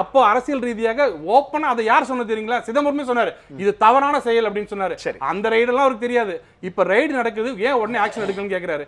அப்போ அரசியல் ரீதியாக ஓப்பனா அதை யார் சொன்னது தெரியுங்களா? சிதம்பரமே சொன்னாரு இது தவறான செயல் அப்படின்னு சொன்னாரு. அந்த ரைடு எல்லாம் அவருக்கு தெரியாது. இப்ப ரைடு நடக்குது, ஏன் உடனே ஆக்ஷன் எடுக்கணும்னு கேக்குறாரு.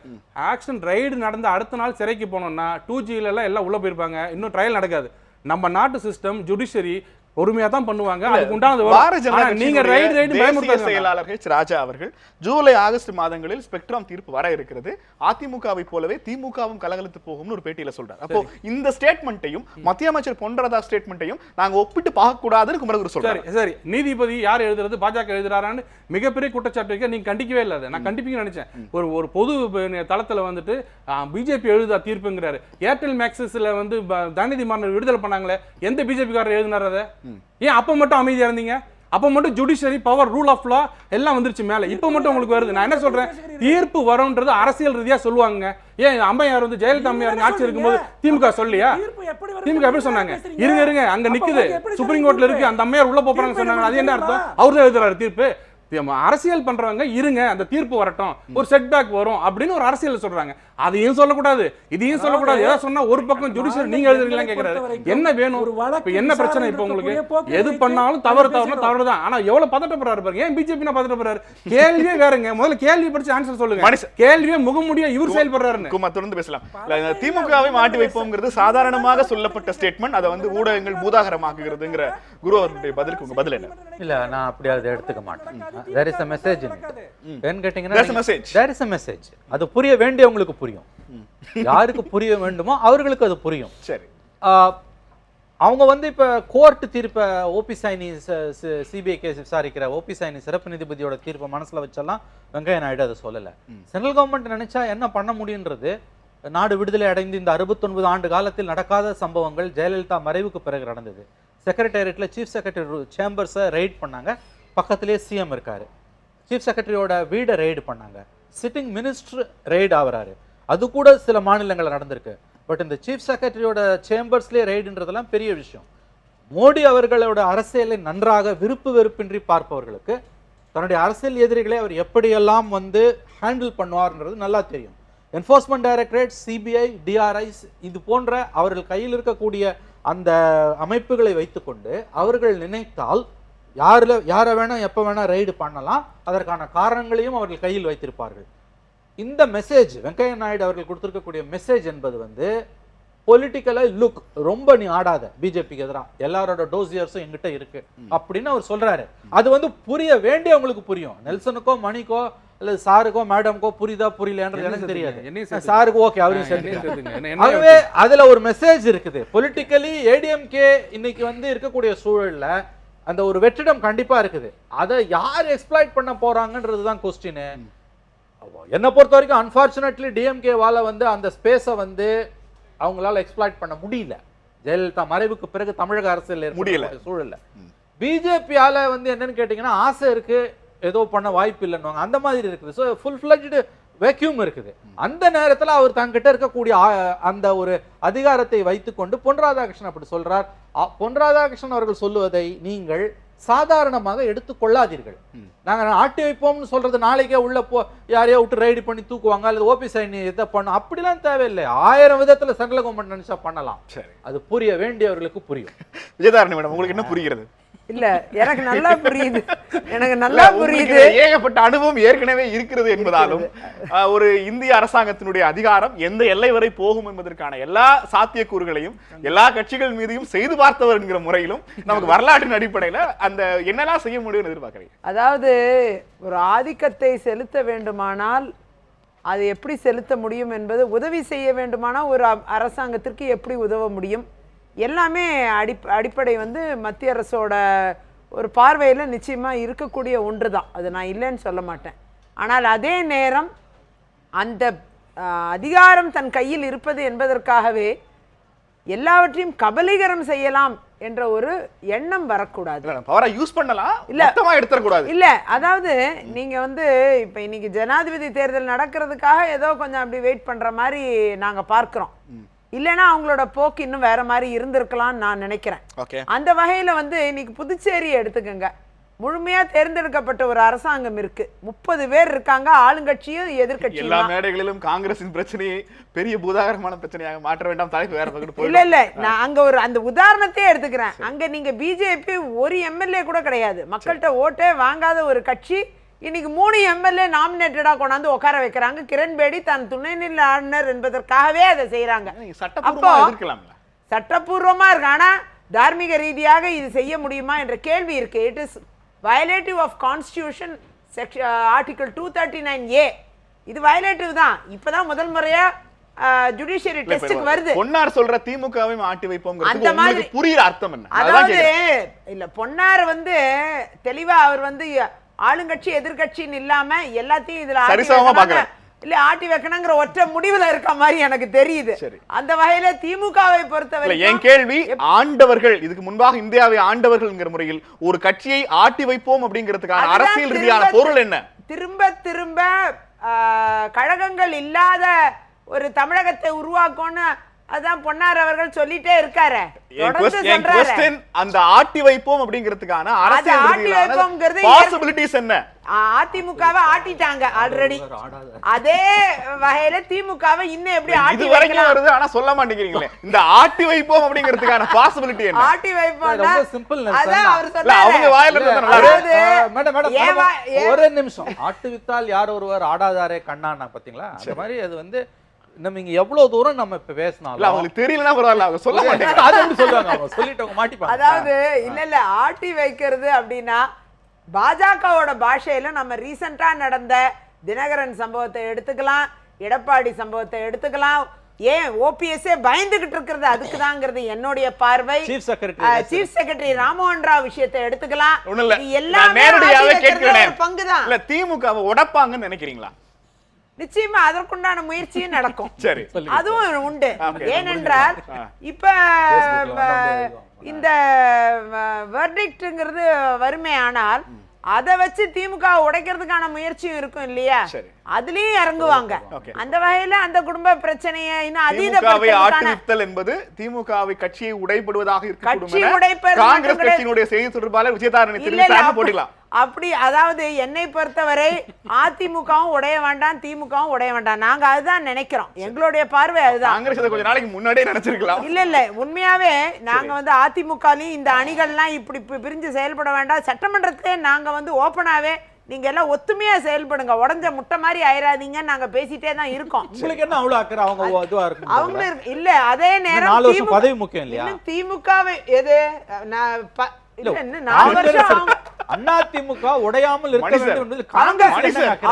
ஆக்ஷன் ரைடு நடந்த அடுத்த நாள் சிறைக்கு போனோம்னா 2Gல எல்லாம் உள்ள போயிருப்பாங்க. இன்னும் ட்ரையல் நடக்காது. நம்ம நாட்டு சிஸ்டம் ஜுடிஷியரி பொறுமையா தான் பண்ணுவாங்க. அதுக்கு உண்டானது நீங்க ரைடு செயலாளர் ஹெச் ராஜா அவர்கள் ஜூலை ஆகஸ்ட் மாதங்களில் ஸ்பெக்ட்ரம் தீர்ப்பு வர இருக்கிறது, அதிமுகவை போலவே திமுகவும் கலகலத்து போகும்னு ஒரு பேட்டியில சொல்றாரு. அப்போ இந்த ஸ்டேட்மெண்ட்டையும் மத்திய அமைச்சர் பொன் ராதா ஸ்டேட்மெண்ட்டையும் நாங்க ஒப்பிட்டு பார்க்க கூடாதுன்னு குமரகுரு சொல்றாரு. சரி, நீதிபதி யார் எழுதுறது? பாஜக எழுதுறாரான்னு மிகப்பெரிய குற்றச்சாட்டு வைக்க நீங்க கண்டிக்கவே இல்லை. நான் கண்டிப்பீங்கன்னு நினைச்சேன். ஒரு பொது தளத்துல வந்துட்டு பிஜேபி எழுதா தீர்ப்புங்கிறாரு. ஏர்டெல் மேக்ஸஸ்ல வந்து தனநிதி மாறன் விடுதலை பண்ணாங்களே, எந்த பிஜேபி காரர் எழுதினார்? அதை ஏன் அப்ப மட்டும் அமைதியா இருந்தீங்க? அப்ப மட்டும் judiciary power, rule of law எல்லாம் வந்துருச்சு மேல. இப்ப மட்டும் உங்களுக்கு வருது. நான் என்ன சொல்றேன், தீர்ப்பு வரும்ன்றது அரசியல் ரீதியா சொல்லுவாங்க. ஏன் அம்மையார் வந்து ஜெயலலிதா அம்மையார் ஆட்சி இருக்கும்போது திமுக சொல்லியா? திமுக எப்படி சொன்னாங்க? இருங்க அங்க நிக்குது, சுப்ரீம் கோர்ட்ல இருக்கு, அந்த அம்மையார் உள்ள போறாங்க சொன்னாங்க. அது என்ன அர்த்தம்? அவர் தான் எழுதுறாரு தீர்ப்பு. அரசியல் பண்றவங்க இருங்க அந்த தீர்ப்பு வரட்டும், ஒரு செட்பேக் வரும் அப்படின்னு ஒரு அரசியல் சொல்றாங்க. அதையும் சொல்லக்கூடாது இதையும் சொல்லக்கூடாது. ஏதாவது சொன்னா ஒரு பக்கம் ஜுடிஷியல் நீங்க எழுதுறீங்களா கேக்குறாரு. என்ன வேணும், இப்ப என்ன பிரச்சனை? இப்ப உங்களுக்கு எது பண்ணாலும் தவறுனா தவறுதான். ஆனா எவ்வளவு பதட்டப்படுறாரு பாருங்க. ஏன் பிஜேபி பதட்டப்படுறாரு? கேள்வியே வேறங்க. முதல்ல கேள்வி படிச்சு ஆன்சர் சொல்லுங்க. கேள்வியே முகமுடியா இவர் செயல்படுறாரு. தொடர்ந்து பேசலாம். திமுகவை மாட்டி வைப்போம்ங்கிறது சாதாரணமாக சொல்லப்பட்ட ஸ்டேட்மெண்ட். அதை வந்து ஊடகங்கள் பூதாகரமாக்குகிறதுங்கிற குரு அவர்களுடைய பதிலுக்கு உங்க பதில் என்ன? இல்ல, நான் அப்படி அதை எடுத்துக்க மாட்டேன். there is a message in it. ஏன்னு கேட்டீங்கன்னா there is a message. அது புரிய வேண்டியவங்களுக்கு புரியும். யாருக்கு புரிய வேண்டுமோ அவர்களுக்கு அது புரியும். சரி, அவங்க வந்து இப்ப கோர்ட் தீர்ப்பை ஓபி சைனி சிபிஐ கேஸ் விசாரிக்கிற ஓபி சைனி சிறப்பு நீதிபதியோட தீர்ப்பை மனசுல வச்செல்லாம் வெங்கையா நாயுடு அதை சொல்லல. சென்ட்ரல் கவர்மெண்ட் நினைச்சா என்ன பண்ண முடியுன்றது, நாடு விடுதலை அடைந்து இந்த 69 ஆண்டு காலத்தில் நடக்காத சம்பவங்கள் ஜெயலலிதா மறைவுக்கு பிறகு நடந்தது. செக்ரட்டேரியட்ல சீஃப் செக்ரட்டரி சேம்பர்ஸை ரெய்ட் பண்ணாங்க. பக்கத்திலே சிஎம் இருக்காரு. சீஃப் செக்ரட்டரியோட வீடை ரெய்டு பண்ணாங்க. சிட்டிங் மினிஸ்டர் ரெய்டு ஆகிறாரு. அது கூட சில மாநிலங்கள் நடந்திருக்கு. பட் இந்த சீஃப் செக்ரட்டரியோட சேம்பர்ஸ்லேயே ரெய்டுன்றதெல்லாம் பெரிய விஷயம். மோடி அவர்களோட அரசியலை நன்றாக விருப்பு வெறுப்பின்றி பார்ப்பவர்களுக்கு தன்னுடைய அரசியல் எதிரிகளை அவர் எப்படியெல்லாம் வந்து ஹேண்டில் பண்ணுவார்ன்றது நல்லா தெரியும். என்ஃபோர்ஸ்மெண்ட் டைரக்டரேட், சிபிஐ, டிஆர்ஐஸ் இது போன்ற அவர்கள் கையில் இருக்கக்கூடிய அந்த அமைப்புகளை வைத்துக்கொண்டு அவர்கள் நினைத்தால் யாரை வேணா எப்போ வேணா ரெய்டு பண்ணலாம். அதற்கான காரணங்களையும் அவர்கள் கையில் வைத்திருப்பார்கள். இந்த மெசேஜ் வெங்கையா நாயுடு அவர்கள் கொடுத்திருக்கக்கூடிய மெசேஜ் என்பது வந்து பொலிட்டிக்கலா லுக் ரொம்ப நீ ஆடாத, பிஜேபிக்கு எதிராக எல்லாரோட டோசியர்ஸும் எங்கிட்ட இருக்கு அப்படின்னு அவர் சொல்றாரு. அது வந்து புரிய வேண்டியவங்களுக்கு புரியும். நெல்சனுக்கோ மணிக்கோ அல்லது சாருக்கோ மேடம்கோ புரியுதா புரியலன்றது எனக்கு தெரியாது. சாருக்கு ஓகே, அவரையும் சேர்த்துங்க. ஆகவே அதுல ஒரு மெசேஜ் இருக்குது. பொலிட்டிக்கலி ஏடிஎம்கே இன்னைக்கு வந்து இருக்கக்கூடிய சூழல்ல அந்த ஒரு வெற்றிடம் கண்டிப்பா இருக்குது. அதை யார் எக்ஸ்ப்ளாய்ட் பண்ண போறாங்கன்றதுதான் கொஸ்டின். என்ன பொறுத்த வரைக்கும் அன்பார்ச்சுனேட்லி டிஎம்கேவால வந்து அந்த ஸ்பேஸை வந்து அவங்களால எக்ஸ்ப்ளாய்ட் பண்ண முடியல. ஜெயலலிதா மறைவுக்கு பிறகு தமிழக அரசியல் முடியல சூழல்ல. பிஜேபியால வந்து என்னன்னு கேட்டீங்கன்னா ஆசை இருக்கு, ஏதோ பண்ண வாய்ப்பு இல்லைன்னு அந்த மாதிரி இருக்குது. ஸோ ஃபுல் ஃபிளட்ஜ்டு வேக்யூம் இருக்குது. அந்த நேரத்தில் அவர் தங்கிட்ட இருக்கக்கூடிய அந்த ஒரு அதிகாரத்தை வைத்துக்கொண்டு பொன் ராதாகிருஷ்ணன் அப்படி சொல்றார். பொன் ராதாகிருஷ்ணன் அவர்கள் சொல்லுவதை நீங்கள் சாதாரணமாக எடுத்துக்கொள்ளாதீர்கள். நாங்க ஆட்டி வைப்போம்னு சொல்றது நாளைக்கே உள்ள யாரையோ விட்டு ரைடு பண்ணி தூக்குவாங்க அல்லது ஓபி சைனி இதை பண்ணும் அப்படிலாம் தேவையில்லை. 1000 விதத்துல சென்ட்ரல் கவர்மெண்ட் நினைச்சா பண்ணலாம். அது புரிய வேண்டியவர்களுக்கு புரியும். விஜயதாரணி மேடம், உங்களுக்கு என்ன புரிகிறது? இல்ல, எனக்கு நல்லா புரியுது. எனக்கு நல்லா புரியுது. ஏகப்பட்ட அனுபவம் ஏற்கனவே இருக்கிறது என்பதாலும் ஒரு இந்திய அரசாங்கத்தினுடைய அதிகாரம் எந்த எல்லை வரை போகும் என்பதற்கான எல்லா சாத்தியக்கூறுகளையும் எல்லா கட்சிகள் மீதையும் செய்து பார்த்தவர் என்கிற முறையிலும் நமக்கு வரலாற்றின் அடிப்படையில அந்த என்னெல்லாம் செய்ய முடியும்னு எதிர்பார்க்கிறீங்க? அதாவது ஒரு ஆதிக்கத்தை செலுத்த வேண்டுமானால் அது எப்படி செலுத்த முடியும் என்பது, உதவி செய்ய வேண்டுமானால் ஒரு அரசாங்கத்திற்கு எப்படி உதவ முடியும், எல்லாமே அடிப்படை வந்து மத்திய அரசோட ஒரு பார்வையில் நிச்சயமாக இருக்கக்கூடிய ஒன்று தான். அது நான் இல்லைன்னு சொல்ல மாட்டேன். ஆனால் அதே நேரம் அந்த அதிகாரம் தன் கையில் இருப்பது என்பதற்காகவே எல்லாவற்றையும் கபலீகரம் செய்யலாம் என்ற ஒரு எண்ணம் வரக்கூடாது. பவரை யூஸ் பண்ணலாம், இல்ல எடுத்துறக்கூடாது. இல்ல, அதாவது நீங்க வந்து இப்ப இன்னைக்கு ஜனாதிபதி தேர்தல் நடக்கிறதுக்காக ஏதோ கொஞ்சம் அப்படி வெயிட் பண்ற மாதிரி நாங்க பார்க்கிறோம். இல்லைன்னா அவங்களோட போக்கு இன்னும் வேற மாதிரி இருந்திருக்கலாம்னு நான் நினைக்கிறேன். அந்த வகையில வந்து இன்னைக்கு புதுச்சேரியை எடுத்துக்கங்க. முழுமையா தேர்ந்தெடுக்கப்பட்ட ஒரு அரசாங்கம் இருக்கு. 30 பேர் இருக்காங்க, ஆளுங்கட்சியும் எதிர்கட்சியும். எல்லா மேடைகளிலும் காங்கிரசின் பிரச்சனையை பெரிய பூதாகரமான பிரச்சனையாக மாற்ற வேண்டாம், தலைப்பு வேற பக்கம். இல்ல இல்ல, நான் அங்க ஒரு அந்த உதாரணத்தையே எடுத்துக்கிறேன். அங்க நீங்க பிஜேபி ஒரு எம்எல்ஏ கூட கிடையாது, மக்கள்கிட்ட ஓட்டே வாங்காத ஒரு கட்சி இன்னைக்கு 3 எம்எல்ஏ நாமினேட்டடா கொண்டாந்து உட்கார வைக்கிறாங்க. கிரண்பேடி தன் துணைநிலை ஆளுநர் என்பதற்காகவே அதை செய்யறாங்க. அப்போ சட்டப்பூர்வமா இருக்கு, ஆனா தார்மீக ரீதியாக இது செய்ய முடியுமா என்ற கேள்வி இருக்கு. It is violative of constitution article 239A. இது வயலேட்டிவ் தான். இப்பதான் முதல் முறையா ஜுடிஷியரி டெஸ்டுக்கு வருது. பொன்னார் சொல்ற திமுகவை மாட்டி வைப்போம் அந்த மாதிரி புரியுற அர்த்தம் என்ன? அதாவது இல்ல, பொன்னார் வந்து தெளிவா அவர் வந்து ஆளுங்கட்சி எதிர்கட்சின்னு இல்லாம எல்லாத்தையும் இதுல இல்ல ஆட்டி வைக்கணுங்கிற ஒற்றை முடிவுல இருக்க மாதிரி எனக்கு தெரியுது. அந்த வகையில திமுகவை பொறுத்தவரை என் கேள்வி, ஆண்டவர்கள் இதுக்கு முன்பாக இந்தியாவை ஆண்டவர்கள் முறையில் ஒரு கட்சியை ஆட்டி வைப்போம் அப்படிங்கிறதுக்கான அரசியல் ரீதியான பொருள் என்ன? திரும்ப திரும்ப கழகங்கள் இல்லாத ஒரு தமிழகத்தை உருவாக்கும்னு அதான் பொன்னார் அவர்கள் சொல்லிட்டே இருக்காரு. அந்த ஆட்டி வைப்போம் அப்படிங்கிறதுக்கான அரசியல் ரீதியான பாசிபிலிட்டிஸ் என்ன? அதிமுகவை ஆட்டிட்டாங்க ஆல்ரெடி. அதே வகையில திமுகவை இன்னும் எப்படி ஆட்டி இது வரைக்கும் வருது, ஆனா சொல்ல மாட்டேங்கிறீங்களே. இந்த ஆட்டி வைப்போம் அப்படிங்கிறதுக்கான பாசிபிலிட்டி என்ன? ஆட்டி வைப்போம் ரொம்ப சிம்பிள். அதான் அவர் இல்ல, அவங்க வாயில இருந்து நல்லா இருக்கு. அதாவது ஒரே நிமிஷம். ஆட்டு வித்தால் யார் ஒருவர் ஆடாதாரே கண்ணானா பாத்தீங்களா? அந்த மாதிரி அது வந்து நம்ம இங்க எவ்வளவு தூரம் நம்ம இப்ப பேசினாலும் இல்ல, அவங்களுக்கு தெரியலன்னா பரவாயில்ல, அவங்க சொல்ல மாட்டேங்க. அது எப்படி சொல்லுவாங்க? அவங்க சொல்லிட்டவங்க மாட்டிப்பாங்க. அதாவது இல்ல ஆட்டி வைக்கிறது அப்படின்னா பாஜகவோட பாஷையில நம்ம ரீசெண்டா நடந்த தினகரன் சம்பவத்தை எடுத்துக்கலாம், எடப்பாடி சம்பவத்தை எடுத்துக்கலாம், ஏன் ஓபிஎஸ்ஏ பயந்துகிட்டு இருக்கிறது அதுக்குதாங்கிறது என்னுடைய பார்வை. சீஃப் செக்ரட்டரி ராமமோகன் ராவ் விஷயத்தை எடுத்துக்கலாம். ஒண்ணும் இல்ல, இது எல்லாமே நேரடியாவே ஆட்டி வைக்கிறதுல கேட்கிறேன். ஒரு பங்குதான். இல்ல, திமுகவை உடைப்பாங்கன்னு நினைக்கிறீங்களா? நிச்சயமா அதற்குண்டான முயற்சியும் நடக்கும். சரி, அதுவும் உண்டு. ஏனென்றால் இப்ப இந்த வெர்டிக்ட்ங்கிறது வறுமையானால் அதை வச்சு திமுக உடைக்கிறதுக்கான முயற்சியும் இருக்கும் இல்லையா? அதுலயும் இறங்குவாங்க. அந்த வகையில அந்த குடும்ப பிரச்சனையை இன்னும் அதீதப்படுத்தல் என்பது திமுகவை கட்சியை உடைபடுவதாக இருக்கு. காங்கிரஸ் கட்சியினுடைய செய்தி தொடர்பாளர் விஜயதாரணி தெரிவித்தார் போடலாம். அப்படி அதாவது என்னை பொறுத்தவரை அதிமுகவும் உடைய வேண்டாம், திமுகவும் உடைய வேண்டாம். நாங்க அதுதான் நினைக்கிறோம். எங்களுடைய பார்வை அதுதான். காங்கிரஸ் கொஞ்ச நாளைக்கு முன்னாடியே நினைச்சிருக்கலாம். இல்ல உண்மையாவே நாங்க வந்து அதிமுகலையும் இந்த அணிகள்லாம் இப்படி பிரிஞ்சு செயல்பட வேண்டாம். சட்டமன்றத்திலே நாங்க வந்து ஓப்பனாவே நீங்க எல்லாம் ஒத்துமையா செயல்படுங்க, உடஞ்ச முட்டை மாதிரி ஆயிராதீங்க நாங்க பேசிட்டே தான் இருக்கோம். உங்களுக்கு என்ன அவ்வளவு அக்கறை? அவங்க இதுவா இருக்கு அவங்க இல்ல அதே நேரம் 4 வருஷம் பதவி முக்கியம் இல்லையா? திமுகவை எது அதிமுக உடையாமல் இருக்க வேண்டும் என்பது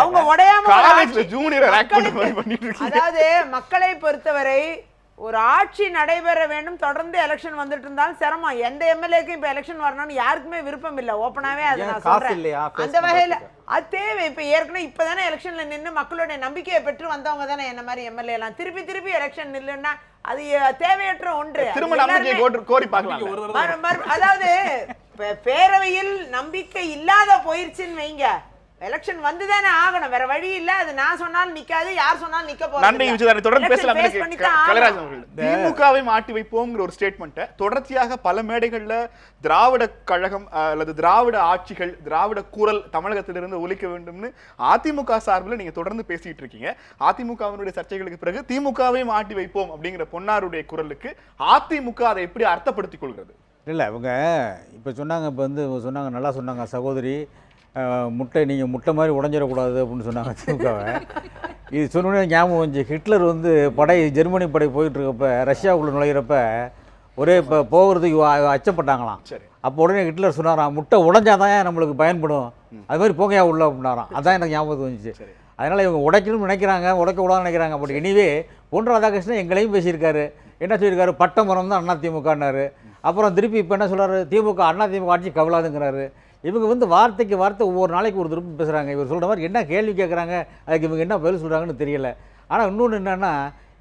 அவங்க உடையாமல் ஜூனியர் பண்ணிட்டு இருக்காங்க. அதாவது மக்களை பொறுத்தவரை ஒரு ஆட்சி நடைபெற வேண்டும், தொடர்ந்து எலெக்ஷன் வந்துட்டு இருந்தாலும் சிரமம். எந்த எம்எல்ஏக்கும் இப்ப எலெக்ஷன் வரணும்னு யாருக்குமே விருப்பம் இல்ல. ஓப்பனாவே அதை நான் சொல்றேன். அந்த வகையில அது தேவை. இப்ப ஏற்கனவே இப்பதானே எலெக்ஷன்ல நின்று மக்களுடைய நம்பிக்கையை பெற்று வந்தவங்க தானே என்ன மாதிரி எம்எல்ஏ எல்லாம். திருப்பி எலெக்ஷன் நில்லுன்னா அது தேவையற்ற ஒன்று. திரும்ப நம்பிக்கை கோரி பார்க்கலாம். அதாவது பேரவையில் நம்பிக்கை இல்லாத போயிருச்சுன்னு வைங்க, எலெக்ஷன் வந்துதானே ஆகணும், வேற வழி இல்ல. அது நான் சொன்னாலும் நிக்காது, யார் சொன்னாலும் நிக்க போறது. நன்றி விஜயதாரணி, தொடர்ந்து பேசலாம். கலைராஜன் அவர்கள் திமுகவை மாட்டி வைப்போம்ங்கிற ஒரு ஸ்டேட்மெண்ட்டை தொடர்ச்சியாக பல மேடைகள்ல திராவிட கழகம் அல்லது திராவிட ஆட்சிகள், திராவிட குரல் தமிழகத்திலிருந்து ஒலிக்க வேண்டும்னு அதிமுக சார்பில் நீங்க தொடர்ந்து பேசிட்டு இருக்கீங்க. அதிமுகவினுடைய சர்ச்சைகளுக்கு பிறகு திமுகவை மாட்டி வைப்போம் அப்படிங்கிற பொன்னாருடைய குரலுக்கு அதிமுக அதை எப்படி அர்த்தப்படுத்திக் கொள்கிறது? இல்லை, அவங்க இப்போ சொன்னாங்க, இப்போ வந்து சொன்னாங்க, நல்லா சொன்னாங்க சகோதரி, முட்டை நீங்கள் முட்டை மாதிரி உடஞ்சிடக்கூடாது அப்படின்னு சொன்னாங்க திமுகவை. இது சொன்னோடனே ஞாபகம் வந்துச்சு, ஹிட்லர் வந்து ஜெர்மனி படை போயிட்டுருக்கப்ப ரஷ்யாவுக்குள்ளே நுழையிறப்ப ஒரே இப்போ போகிறதுக்கு அச்சப்பட்டாங்களாம். அப்போ உடனே ஹிட்லர் சொன்னாராம், முட்டை உடஞ்சாதான் நம்மளுக்கு பயன்படும், அது மாதிரி போகையா உள்ள அப்படின்னாராம். அதான் எனக்கு ஞாபகம் வந்துச்சு. அதனால் இவங்க உடைக்கணும்னு நினைக்கிறாங்க, உடைக்கக்கூடாதுன்னு நினைக்கிறாங்க. பட் எனிவே பொன் ராதாகிருஷ்ணன் எங்களையும் பேசியிருக்காரு. என்ன சொல்லியிருக்காரு? பட்டமரம் தான் அதிமுகன்னாரு. அப்புறம் திருப்பி இப்போ என்ன சொல்கிறாரு? திமுக அதிமுக ஆட்சி கவலாதுங்கிறாரு. இவங்க வந்து வார்த்தைக்கு வார்த்தை ஒவ்வொரு நாளைக்கு ஒரு திருப்பி பேசுகிறாங்க. இவர் சொல்கிற மாதிரி என்ன கேள்வி கேட்குறாங்க, அதுக்கு இவங்க என்ன பதில் சொல்கிறாங்கன்னு தெரியல. ஆனால் இன்னொன்று என்னென்னா,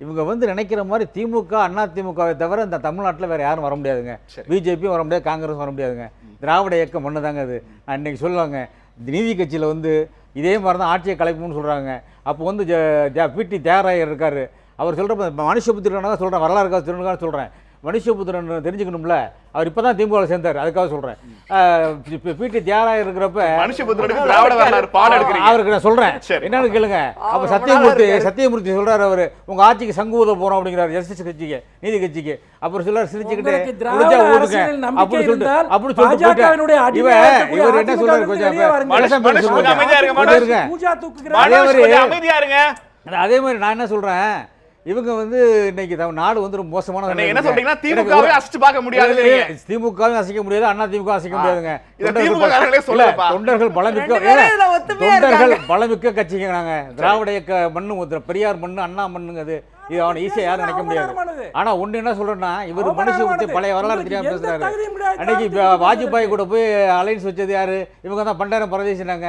இவங்க வந்து நினைக்கிற மாதிரி திமுக அதிமுகவை தவிர இந்த தமிழ்நாட்டில் வேறு யாரும் வர முடியாதுங்க. பிஜேபியும் வர முடியாது, காங்கிரஸ் வர முடியாதுங்க. திராவிட இயக்கம் ஒன்று தாங்க அது. நான் இன்றைக்கி சொல்லுவாங்க, நீதி கட்சியில் வந்து இதே மாதிரி தான் ஆட்சியை கலைப்போம்னு சொல்கிறாங்க. அப்போ வந்து பிடி தியாகராயர் இருக்கார். அவர் சொல்கிறப்ப மனுஷபுத்திரனாக சொல்கிறேன், வரலாறுக்காக திருநங்காக சொல்கிறேன். மனுஷபுத்திரன் தெரிஞ்சுக்கணும்ல, அவர் இப்போ தான் திமுகவில் சேர்ந்தார், அதுக்காக சொல்கிறேன். பிடி தியாகராயர் இருக்கிறப்ப அவருக்கு நான் சொல்கிறேன் என்னன்னு கேளுங்க. அப்போ சத்தியமூர்த்தி சொல்கிறார், அவர் உங்கள் ஆட்சிக்கு சங்கு ஊத போகிறோம் அப்படிங்கிறார், ஜஸ்டிஸ் கட்சிக்கு, நீதி கட்சிக்கு. அப்புறம் சொல்றாரு சிரிச்சுக்கிட்டு அப்படி சொல்லிட்டு இவர் என்ன சொல்றாரு, கொஞ்சம் அதே மாதிரி நான் என்ன சொல்றேன், இவங்க வந்து இன்னைக்கு நாடு வந்து ரொம்ப மோசமான என்ன சொல்றீங்கன்னா திமுகவை அசிச்சு பார்க்க முடியாது, திமுகவை அசிக்க முடியாது, அண்ணா திமுக அசிக்க முடியாதுங்க. தொண்டர்கள் பலமிக்க கட்சிங்க. நாங்க திராவிட இயக்க மண்ணு, பெரியார் மண்ணு, அண்ணா மண்ணுங்க. அது இது அவனை ஈஸியா யாரும் நினைக்க முடியாது. ஆனா ஒண்ணு என்ன சொல்றேன்னா, இவர் மனுஷன் பழைய வரலாறு தெரியாம பேசுறாரு. அன்னைக்கு வாஜ்பாய் கூட போய் அலைன்ஸ் வச்சது யாரு? இவங்க தான் பண்டாரம் பரதேசினாங்க.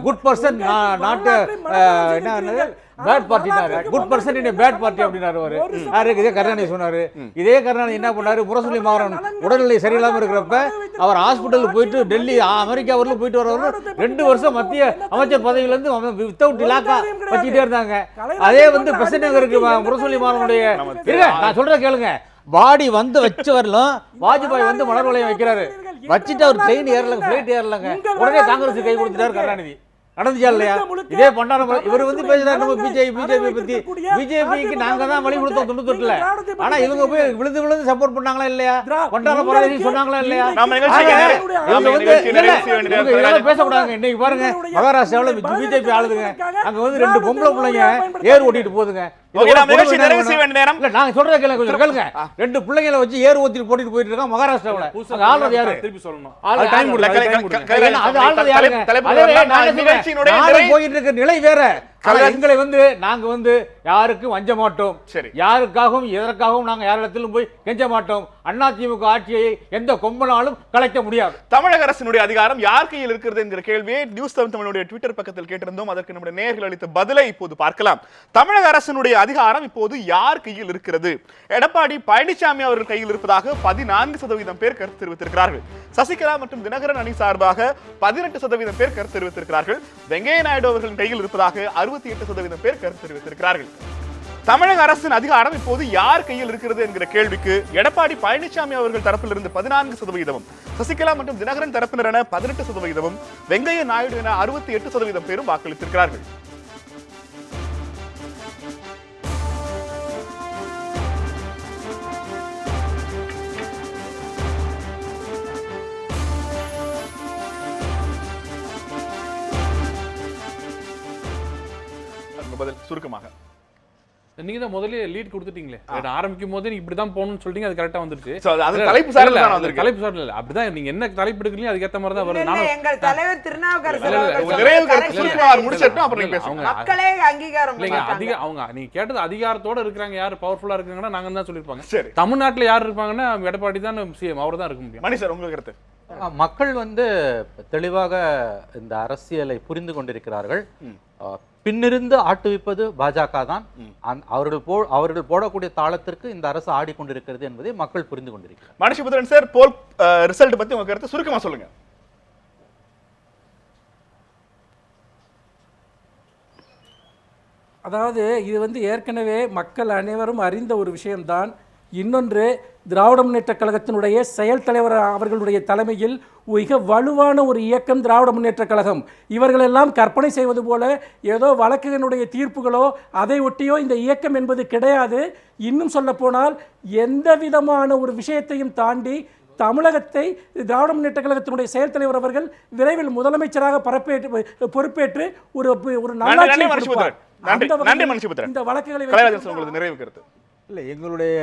குட் பர்சன் நாட் என்ன பேட் பார்ட்டினாரு, good person in bad party அப்படின்னாரு அவரு. யாருக்கு? இதே கருணாநிதி சொன்னாரு. இதே கருணாநிதி என்ன பண்ணாரு, முரசொலி மாறன் உடல்நிலை சரியில்லாம இருக்கிறப்ப அவர் ஹாஸ்பிட்டலுக்கு போயிட்டு டெல்லி அமெரிக்கா வரல போயிட்டு வரவர் 2 வருஷம் மத்திய அமைச்சர் பதவியில இருந்து வித்தவுட் இலாக்கா வச்சுக்கிட்டே இருந்தாங்க. அதே வந்து பிரசிடென்ட் இருக்கு முரசொலி மாறனுடைய. நான் சொல்றேன் கேளுங்க, பாடி வந்து வச்சு வரலாம், வாஜ்பாய் வந்து மலர் வளையம் வைக்கிறாரு, வச்சுட்டு அவர் ட்ரெயின் ஏறலங்க, ஃபிளைட் ஏறலங்க, உடனே காங்கிரஸ் கை கொடுத்துட்டாரு கருணாநிதி. நடந்துச்சா இல்லையா? இதே பண்டாரம் இவர் வந்து பேசுறாரு நம்ம பிஜேபி பத்தி. பிஜேபிக்கு நாங்க தான் வழி கொடுத்தோம் 98ல. ஆனா இவங்க போய் விழுந்து சப்போர்ட் பண்ணாங்களா இல்லையா? பண்டாரம் பரவாயில்லை சொன்னாங்களா இல்லையா? பேசக்கூடாது. இன்னைக்கு பாருங்க மகாராஷ்டிராவில் பிஜேபி ஆளுதுங்க. அங்க வந்து 2 பொம்பளை பிள்ளைங்க ஏர் ஓட்டிட்டு போகுதுங்க. நாங்க சொல்றத கேளுங்க. 2 பிள்ளைங்களை வச்சு ஏர் ஓட்டிட்டு போயிட்டு இருக்காங்க மகாராஷ்டிராவில். ஆளுநர் யாரு? திருப்பி சொல்லணும். போயிட்டு இருக்க நிலை வேற. எங்களை வந்து நாங்க வந்து யாருக்கும் வஞ்ச மாட்டோம். யாருக்காகவும் எதற்காகவும் நாங்க யாரிடத்திலும் போய் கெஞ்ச மாட்டோம். அதிமுக ஆட்சியை எந்த கொம்பனாலும் கலைக்க முடியாது. தமிழக அரசினுடைய அதிகாரம் யார் கையில் இருக்கிறது என்கிற கேள்வியை நியூஸ் தமிழுடைய ட்விட்டர் பக்கத்தில் கேட்டிருந்தோம். அதற்கு நம்முடைய நேயர்கள் அளித்த பதிலை இப்போது பார்க்கலாம். தமிழக அரசினுடைய அதிகாரம் இப்போது யார் கையில் இருக்கிறது? எடப்பாடி பழனிசாமி அவர்கள் கையில் இருப்பதாக 14% பேர் கருத்து தெரிவித்திருக்கிறார்கள். சசிகலா மற்றும் தினகரன் அணி சார்பாக 18% பேர் கருத்து தெரிவித்திருக்கிறார்கள். வெங்கையா நாயுடு அவர்களின் கையில் இருப்பதாக 68% பேர் கருத்து தெரிவித்திருக்கிறார்கள். தமிழக அரசின் அதிகாரம் இப்போது யார் கையில் இருக்கிறது என்கிற கேள்விக்கு எடப்பாடி பழனிசாமி அவர்கள் தரப்பிலிருந்து 14%, சசிகலா மற்றும் தினகரன் தரப்பினர் என 18%, வெங்கையா நாயுடு என 68% பேரும் வாக்களித்திருக்கிறார்கள். பதில் சுருக்கமாக நீங்க தான் முதல்ல லீட் கொடுத்துட்டீங்களே. ஆரம்பிக்கும் போது நீங்க இப்படிதான் போகணும்னு சொல்லிட்டீங்க. அது கரெக்டா வந்துருச்சு. அது தலைப்பு சார்ல தான் வந்திருக்கு. தலைப்பு சார்ல இல்ல. அப்படிதான் நீங்க என்ன தலைப்பு எடுக்கலீங்க அதுக்கு ஏத்த மாதிரி தான் வருது. நானும் எங்கள் தலைவர் திருநாவுக்கரசர் மக்களே அங்கீகாரம் இல்லைங்க. அவங்க நீங்க கேட்டது அதிகாரத்தோட இருக்கிறாங்க. யாரு பவர்ஃபுல்லா இருக்காங்கன்னா நாங்க தான் சொல்லிருப்பாங்க. தமிழ்நாட்டுல யார் இருப்பாங்கன்னா எடப்பாடி தான் சிஎம். அவர் தான் இருக்க முடியும். மணி சார் உங்களுக்கு கருத்து? மக்கள் வந்து தெளிவாக இந்த அரசியலை புரிந்து கொண்டிருக்கிறார்கள். பின்னிருந்து ஆட்டுவிப்பது பாஜக தான். அவர்கள் போடக்கூடிய தாளத்திற்கு இந்த அரசு ஆடிக்கொண்டிருக்கிறது என்பதை மக்கள் புரிந்து கொண்டிருக்கிறார். மணிஷபுத்திரன் சார், போல் ரிசல்ட் பத்தி உங்க கருத்து சுருக்கமா சொல்லுங்க. அதாவது இது வந்து ஏற்கனவே மக்கள் அனைவரும் அறிந்த ஒரு விஷயம்தான். இன்னொன்று, திராவிட முன்னேற்ற கழகத்தினுடைய செயல் தலைவர் அவர்களுடைய தலைமையில் மிக வலுவான ஒரு இயக்கம் திராவிட முன்னேற்ற கழகம். இவர்களெல்லாம் கற்பனை செய்வது போல ஏதோ வழக்குகளுடைய தீர்ப்புகளோ அதை ஒட்டியோ இந்த இயக்கம் என்பது கிடையாது. இன்னும் சொல்ல போனால் எந்த விதமான ஒரு விஷயத்தையும் தாண்டி தமிழகத்தை திராவிட முன்னேற்ற கழகத்தினுடைய செயல் தலைவர் அவர்கள் விரைவில் முதலமைச்சராக பொறுப்பேற்று ஒரு இந்த வழக்குகளை நிறைவு கருத்து இல்லை, எங்களுடைய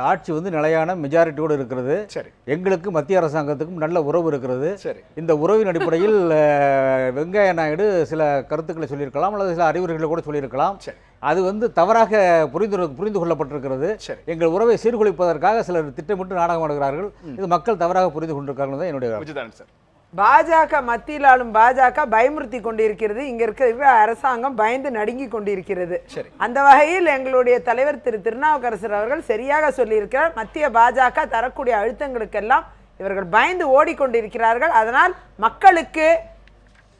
ஆட்சி வந்து நிலையான மெஜாரிட்டியோடு இருக்கிறது. எங்களுக்கு மத்திய அரசாங்கத்துக்கும் நல்ல உறவு இருக்கிறது. இந்த உறவின் அடிப்படையில் வெங்கையா நாயுடு சில கருத்துக்களை சொல்லியிருக்கலாம் அல்லது சில அறிவுரைகளை கூட சொல்லியிருக்கலாம். அது வந்து தவறாக புரிந்து கொள்ளப்பட்டிருக்கிறது. எங்கள் உறவை சீர்குலைப்பதற்காக சிலர் திட்டமிட்டு நாடகம் ஆடுகிறார்கள். இது மக்கள் தவறாக புரிந்து கொண்டிருக்கார்கள் தான் என்னுடைய பாஜக மத்தியில் ஆளும் பாஜக பயமுறுத்தி கொண்டிருக்கிறது. இங்க இருக்கிற அரசாங்கம் பயந்து நடுங்கி கொண்டிருக்கிறது. அந்த வகையில் எங்களுடைய தலைவர் திருநாவுக்கரசர் அவர்கள் சரியாக சொல்லியிருக்கிறார். மத்திய பாஜக தரக்கூடிய அழுத்தங்களுக்கெல்லாம் இவர்கள் பயந்து ஓடிக்கொண்டிருக்கிறார்கள். அதனால் மக்களுக்கு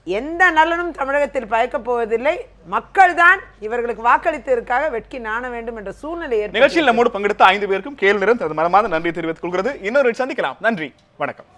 எந்த நலனும் தமிழகத்தில் பயக்கப் போவதில்லை. மக்கள் தான் இவர்களுக்கு வாக்களித்ததற்காக வெட்கி நாண வேண்டும் என்ற சூழ்நிலை நிகழ்ச்சியில் நம்மோடு பங்கெடுத்த 5 பேருக்கும் கேள்வி நிறம் மனமார்ந்த நன்றி தெரிவித்துக் கொள்கிறது. இன்னொரு சந்திக்கலாம். நன்றி, வணக்கம்.